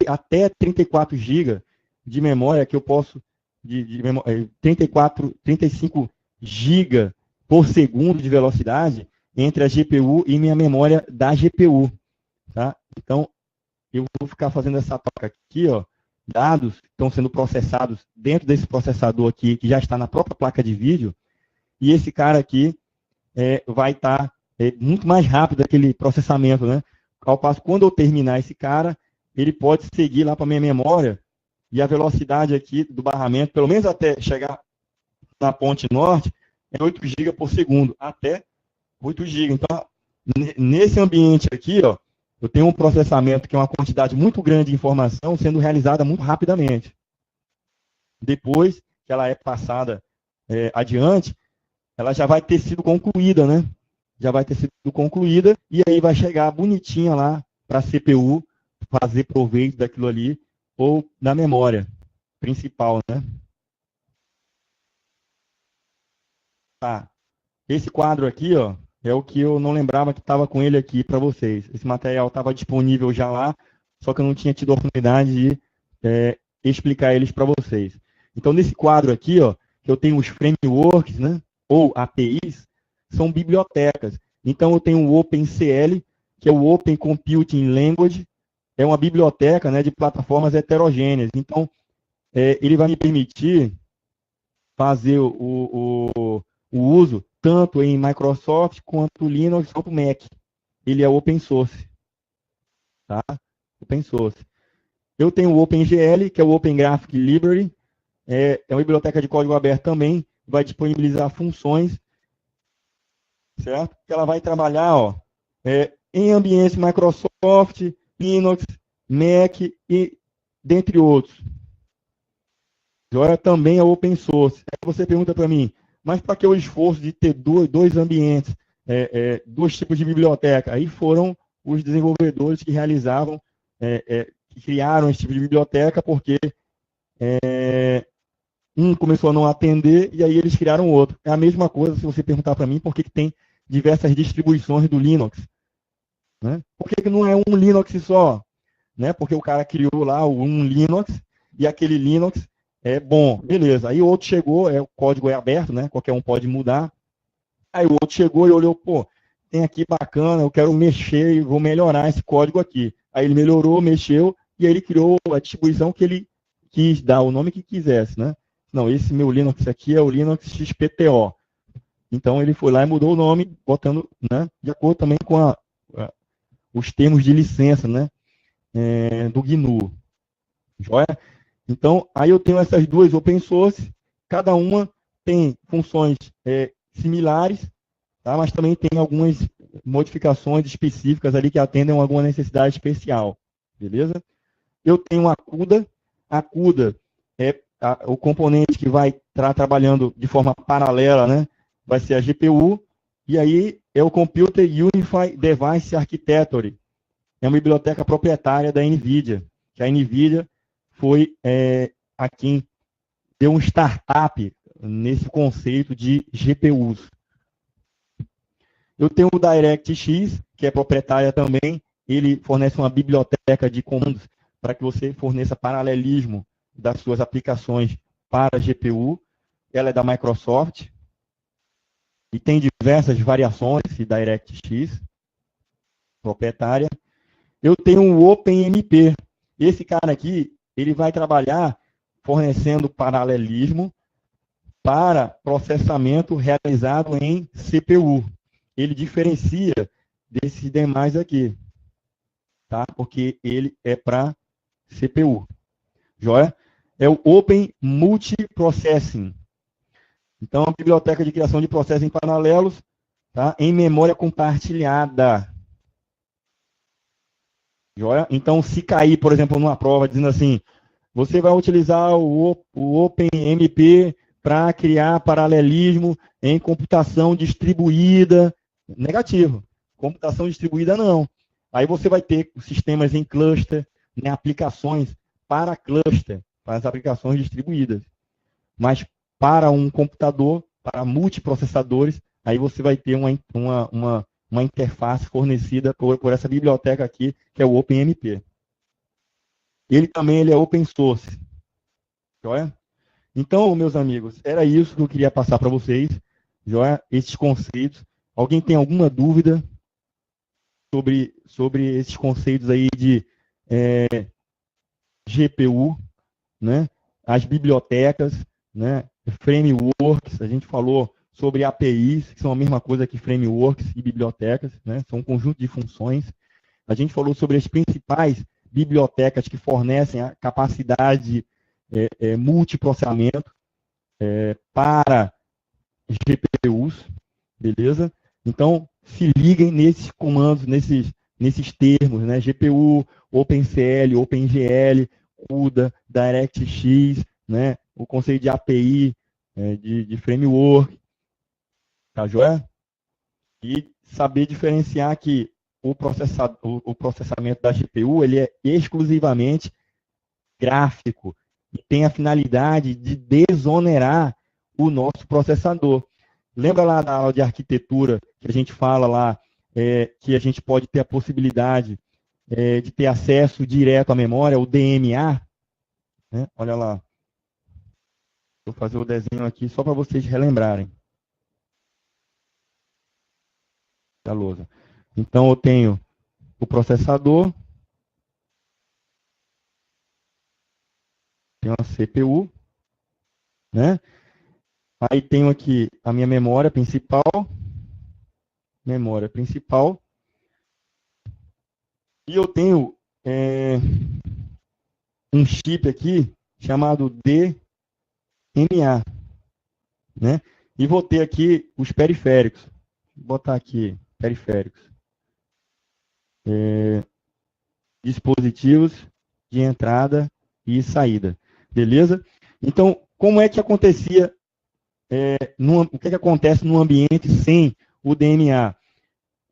até 34 GB de memória que eu posso, 35 GB por segundo de velocidade entre a GPU e minha memória da GPU. Tá? Então, eu vou ficar fazendo essa troca aqui, ó, dados que estão sendo processados dentro desse processador aqui, que já está na própria placa de vídeo, e esse cara aqui vai estar muito mais rápido aquele processamento, né? Ao passo, quando eu terminar esse cara, ele pode seguir lá para a minha memória, e a velocidade aqui do barramento, pelo menos até chegar na ponte norte, é 8 GB por segundo, até 8 GB. Então, Nesse ambiente aqui, ó, eu tenho um processamento que é uma quantidade muito grande de informação sendo realizada muito rapidamente. Depois que ela é passada adiante, ela já vai ter sido concluída, né? Já vai ter sido concluída e aí vai chegar bonitinha lá para a CPU fazer proveito daquilo ali ou da memória principal, né? Tá. Esse quadro aqui, ó, é o que eu não lembrava que estava com ele aqui para vocês. Esse material estava disponível já lá, só que eu não tinha tido a oportunidade de explicar eles para vocês. Então, nesse quadro aqui, ó, que eu tenho os frameworks, né, ou APIs, são bibliotecas. Então, eu tenho o OpenCL, que é o Open Computing Language, é uma biblioteca, né, de plataformas heterogêneas. Então, ele vai me permitir fazer o uso tanto em Microsoft quanto Linux quanto Mac. Ele é open source. Tá? Open source. Eu tenho o OpenGL, que é o Open Graphic Library. É uma biblioteca de código aberto também. Vai disponibilizar funções, certo? Que ela vai trabalhar, ó, em ambientes Microsoft, Linux, Mac e dentre outros. Joia também é open source. Aí você pergunta para mim, mas para que o esforço de ter dois ambientes, dois tipos de biblioteca? Aí foram os desenvolvedores que realizavam, que criaram esse tipo de biblioteca, porque um começou a não atender e aí eles criaram outro. É a mesma coisa se você perguntar para mim por que tem diversas distribuições do Linux. Né? Por que não é um Linux só? Né? Porque o cara criou lá um Linux e aquele Linux é bom, beleza. Aí o outro chegou, o código é aberto, né? Qualquer um pode mudar. Aí o outro chegou e olhou, pô, tem aqui bacana, eu quero mexer e vou melhorar esse código aqui. Aí ele melhorou, mexeu, e aí ele criou a distribuição que ele quis dar, o nome que quisesse, né? Não, esse meu Linux aqui é o Linux XPTO. Então ele foi lá e mudou o nome, botando, né, de acordo também com os termos de licença, né, do GNU. Joia? Então, aí eu tenho essas duas open source, cada uma tem funções similares, tá? Mas também tem algumas modificações específicas ali que atendem a alguma necessidade especial, beleza? Eu tenho a CUDA. A CUDA é o componente que vai estar trabalhando de forma paralela, né? Vai ser a GPU, e aí é o Computer Unified Device Architecture. É uma biblioteca proprietária da NVIDIA, que a NVIDIA foi a quem deu um startup nesse conceito de GPUs. Eu tenho o DirectX, que é proprietária também. Ele fornece uma biblioteca de comandos para que você forneça paralelismo das suas aplicações para a GPU. Ela é da Microsoft e tem diversas variações de DirectX, proprietária. Eu tenho o OpenMP. Esse cara aqui, ele vai trabalhar fornecendo paralelismo para processamento realizado em CPU. Ele diferencia desses demais aqui, tá? Porque ele é para CPU. Joia? É o Open Multiprocessing. Então, a biblioteca de criação de processos em paralelos, tá? Em memória compartilhada. Joia? Então, se cair, por exemplo, numa prova dizendo assim, você vai utilizar o OpenMP para criar paralelismo em computação distribuída. Negativo. Computação distribuída, não. Aí você vai ter sistemas em cluster, né, aplicações para cluster, para as aplicações distribuídas. Mas para um computador, para multiprocessadores, aí você vai ter uma interface fornecida por essa biblioteca aqui, que é o OpenMP. Ele também é open source. Joia? Então, meus amigos, era isso que eu queria passar para vocês. Joia? Esses conceitos. Alguém tem alguma dúvida sobre esses conceitos aí de GPU, né? As bibliotecas, né? Frameworks, a gente falou sobre APIs, que são a mesma coisa que frameworks e bibliotecas, né? São um conjunto de funções. A gente falou sobre as principais bibliotecas que fornecem a capacidade de multiprocessamento para GPUs, beleza? Então, se liguem nesses comandos, nesses termos, né? GPU, OpenCL, OpenGL, CUDA, DirectX, né? O conceito de API, de framework, tá joia? E saber diferenciar que o processamento da GPU ele é exclusivamente gráfico e tem a finalidade de desonerar o nosso processador. Lembra lá da aula de arquitetura que a gente fala lá que a gente pode ter a possibilidade de ter acesso direto à memória, o DMA? Né? Olha lá. Vou fazer o desenho aqui só para vocês relembrarem da lousa. Então, eu tenho o processador, tenho a CPU, né? Aí tenho aqui a minha memória principal, e eu tenho um chip aqui chamado DMA, né? E vou ter aqui os periféricos. Vou botar aqui periféricos. Dispositivos de entrada e saída. Beleza? Então, como é que acontecia, o que acontece no ambiente sem o DMA?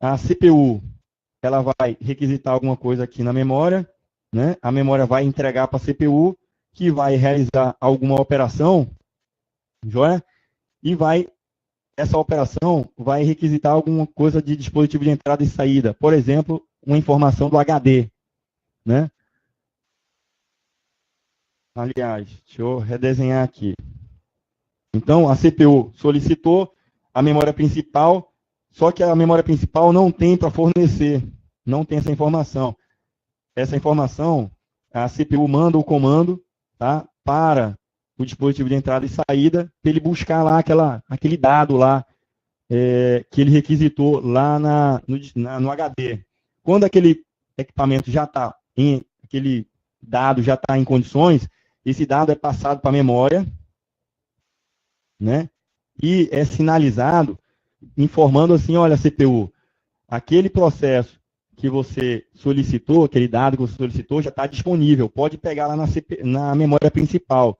A CPU, ela vai requisitar alguma coisa aqui na memória, né? A memória vai entregar para a CPU, que vai realizar alguma operação, joia? E essa operação vai requisitar alguma coisa de dispositivo de entrada e saída. Por exemplo, uma informação do HD, né? Aliás, deixa eu redesenhar aqui. Então, a CPU solicitou a memória principal, só que a memória principal não tem para fornecer, não tem essa informação. Essa informação, a CPU manda o comando, tá, para o dispositivo de entrada e saída, para ele buscar lá aquele dado lá que ele requisitou lá no HD. Quando aquele equipamento já está aquele dado já está em condições, esse dado é passado para a memória, né? E é sinalizado, informando assim, olha, CPU, aquele processo que você solicitou, aquele dado que você solicitou, já está disponível, pode pegar lá na memória principal.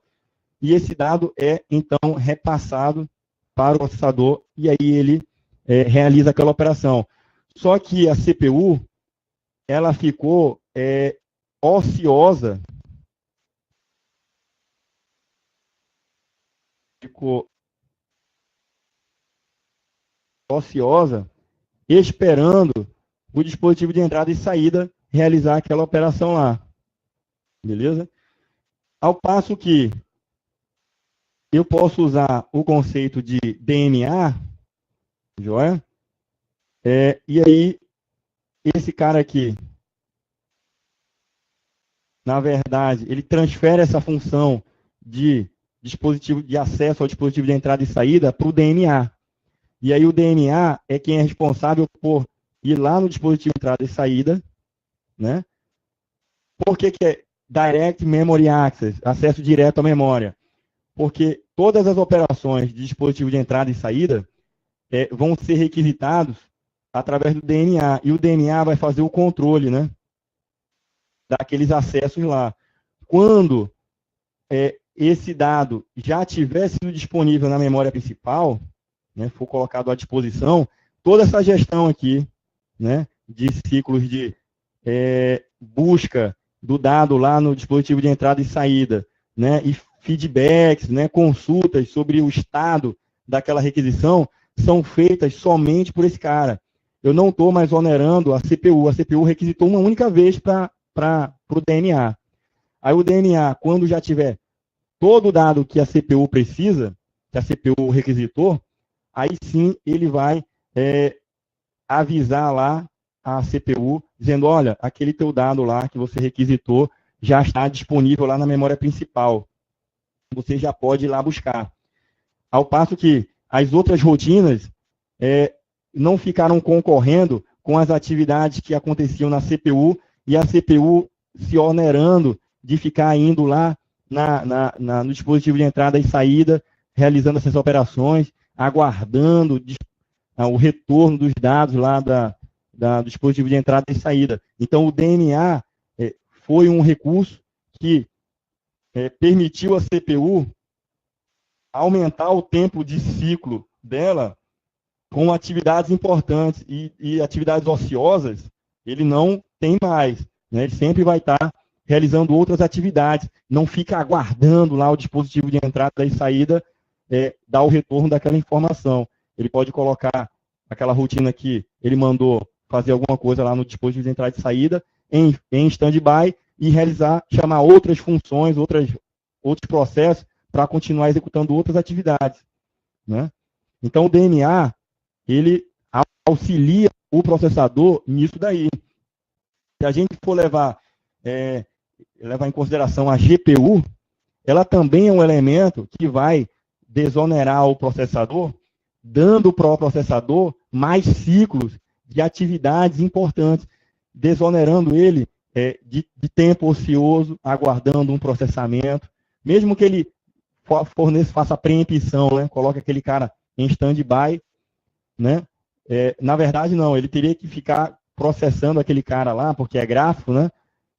E esse dado é, então, repassado para o processador, e aí ele realiza aquela operação. Só que a CPU, ela ficou ociosa, esperando o dispositivo de entrada e saída realizar aquela operação lá. Beleza? Ao passo que eu posso usar o conceito de DMA, joia? E aí, esse cara aqui, na verdade, ele transfere essa função de dispositivo de acesso ao dispositivo de entrada e saída para o DMA. E aí o DMA é quem é responsável por ir lá no dispositivo de entrada e saída, né? Por que é Direct Memory Access, acesso direto à memória? Porque todas as operações de dispositivo de entrada e saída vão ser requisitados através do DMA. E o DMA vai fazer o controle, né, daqueles acessos lá. Quando esse dado já tiver sido disponível na memória principal, né, for colocado à disposição, toda essa gestão aqui, né, de ciclos de busca do dado lá no dispositivo de entrada e saída, né, e feedbacks, né, consultas sobre o estado daquela requisição, são feitas somente por esse cara. Eu não estou mais onerando a CPU. A CPU requisitou uma única vez para o DMA. Aí o DMA, quando já tiver todo o dado que a CPU precisa, que a CPU requisitou, aí sim ele vai avisar lá a CPU, dizendo, olha, aquele teu dado lá que você requisitou já está disponível lá na memória principal. Você já pode ir lá buscar. Ao passo que as outras rotinas não ficaram concorrendo com as atividades que aconteciam na CPU e a CPU se onerando de ficar indo lá no dispositivo de entrada e saída, realizando essas operações, aguardando, o retorno dos dados lá do dispositivo de entrada e saída. Então, o DMA foi um recurso que permitiu à CPU aumentar o tempo de ciclo dela com atividades importantes e atividades ociosas, ele não tem mais, né? Ele sempre vai estar realizando outras atividades, não fica aguardando lá o dispositivo de entrada e saída dar o retorno daquela informação. Ele pode colocar aquela rotina que ele mandou fazer alguma coisa lá no dispositivo de entrada e saída em stand-by e chamar outras funções, outros processos para continuar executando outras atividades, né? Então, o DMA, ele auxilia o processador nisso daí. Se a gente for levar em consideração a GPU, ela também é um elemento que vai desonerar o processador, dando para o processador mais ciclos de atividades importantes, desonerando ele de tempo ocioso, aguardando um processamento, mesmo que ele faça preempção, né? Coloque aquele cara em stand-by, né? Na verdade, não, ele teria que ficar processando aquele cara lá, porque é gráfico, né?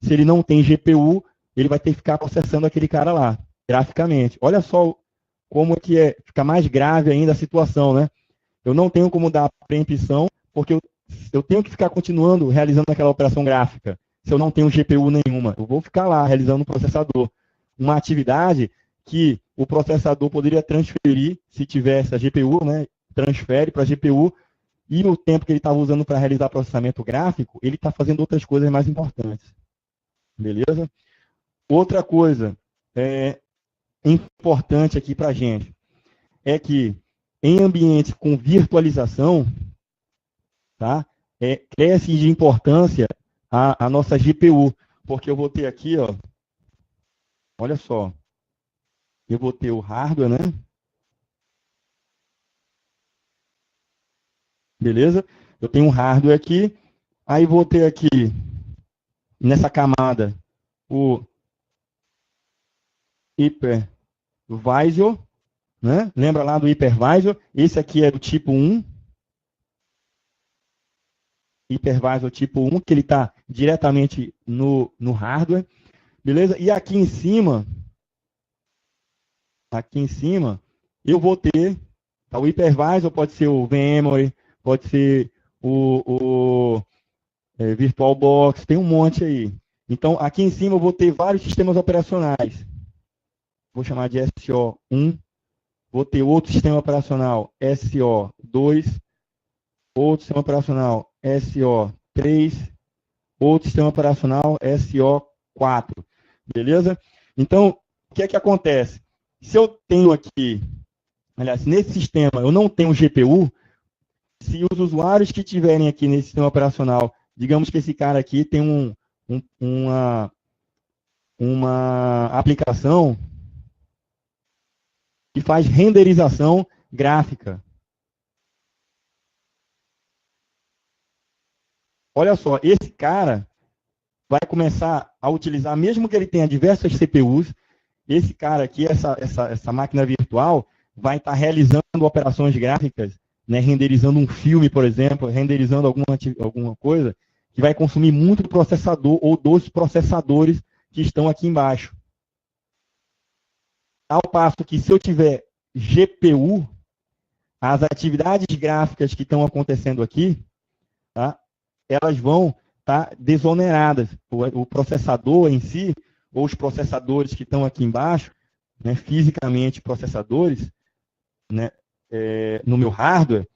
Se ele não tem GPU, ele vai ter que ficar processando aquele cara lá, graficamente. Olha só como que fica mais grave ainda a situação, né? Eu não tenho como dar preempção, porque eu tenho que ficar continuando realizando aquela operação gráfica, se eu não tenho GPU nenhuma. Eu vou ficar lá realizando o processador. Uma atividade que o processador poderia transferir, se tivesse a GPU, né? Transfere para a GPU, e o tempo que ele estava usando para realizar processamento gráfico, ele está fazendo outras coisas mais importantes. Beleza? Outra coisa importante aqui para a gente é que em ambientes com virtualização, tá? Cresce de importância a nossa GPU, porque eu vou ter aqui, ó, olha só, eu vou ter o hardware, né? Beleza? Eu tenho um hardware aqui, aí vou ter aqui, nessa camada, o hypervisor, né? Lembra lá do hypervisor? Esse aqui é do tipo 1. Hypervisor tipo 1, que ele está diretamente no hardware. Beleza? E aqui em cima, eu vou ter o hypervisor, pode ser o VMware, pode ser o VirtualBox, tem um monte aí. Então, aqui em cima eu vou ter vários sistemas operacionais. Vou chamar de SO1. Vou ter outro sistema operacional SO2. Outro sistema operacional SO3. Outro sistema operacional SO4. Beleza? Então, o que é que acontece? Se eu tenho aqui, aliás, nesse sistema eu não tenho GPU, se os usuários que tiverem aqui nesse sistema operacional, digamos que esse cara aqui tem uma aplicação que faz renderização gráfica. Olha só, esse cara vai começar a utilizar, mesmo que ele tenha diversas CPUs, esse cara aqui, essa máquina virtual, vai estar realizando operações gráficas, né, renderizando um filme, por exemplo, renderizando alguma coisa, que vai consumir muito do processador ou dos processadores que estão aqui embaixo. Ao passo que, se eu tiver GPU, as atividades gráficas que estão acontecendo aqui, tá, elas vão estar desoneradas. O processador em si, ou os processadores que estão aqui embaixo, né, fisicamente processadores, né, no meu hardware,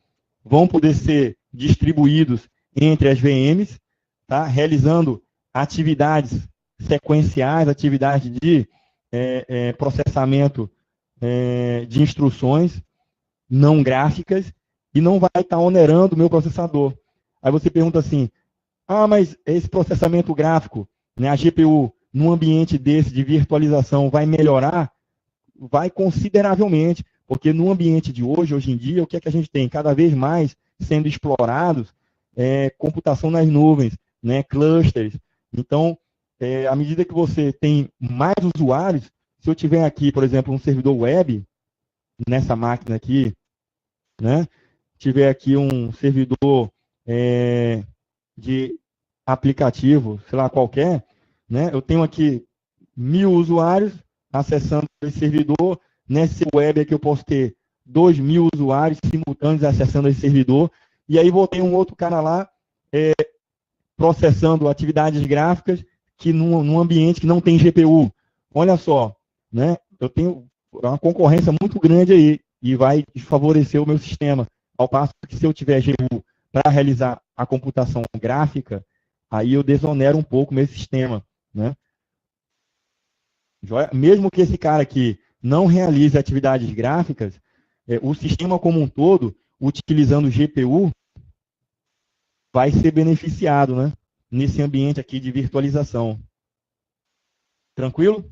vão poder ser distribuídos entre as VMs, tá, realizando atividades sequenciais, atividades de processamento de instruções não gráficas, e não vai estar onerando o meu processador. Aí você pergunta assim, mas esse processamento gráfico, né, a GPU, num ambiente desse de virtualização, vai melhorar? Vai consideravelmente, porque no ambiente de hoje em dia, o que é que a gente tem? Cada vez mais sendo explorados computação nas nuvens, né, clusters. Então, à medida que você tem mais usuários, se eu tiver aqui, por exemplo, um servidor web, nessa máquina aqui, né, tiver aqui um servidor de aplicativo, sei lá, qualquer, né? Eu tenho aqui 1000 usuários acessando esse servidor. Nesse web aqui eu posso ter 2000 usuários simultâneos acessando esse servidor. E aí vou ter um outro cara lá processando atividades gráficas que num ambiente que não tem GPU. Olha só, né? Eu tenho uma concorrência muito grande aí e vai desfavorecer o meu sistema. Ao passo que se eu tiver GPU para realizar a computação gráfica, aí eu desonero um pouco o meu sistema, né? Mesmo que esse cara aqui não realize atividades gráficas, o sistema como um todo, utilizando GPU, vai ser beneficiado, né? Nesse ambiente aqui de virtualização. Tranquilo?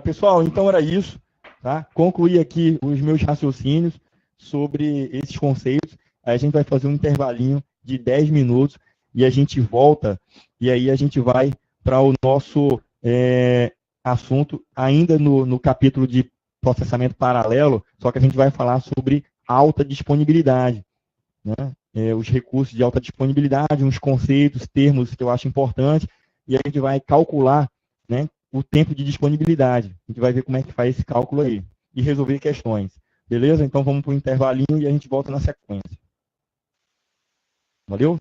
Pessoal, então era isso. Tá? Concluí aqui os meus raciocínios sobre esses conceitos. Aí a gente vai fazer um intervalinho de 10 minutos e a gente volta e aí a gente vai para o nosso assunto ainda no capítulo de processamento paralelo, só que a gente vai falar sobre alta disponibilidade, né? Os recursos de alta disponibilidade, uns conceitos, termos que eu acho importantes, e a gente vai calcular, né, o tempo de disponibilidade. A gente vai ver como é que faz esse cálculo aí e resolver questões. Beleza? Então vamos para o intervalinho e a gente volta na sequência. Valeu?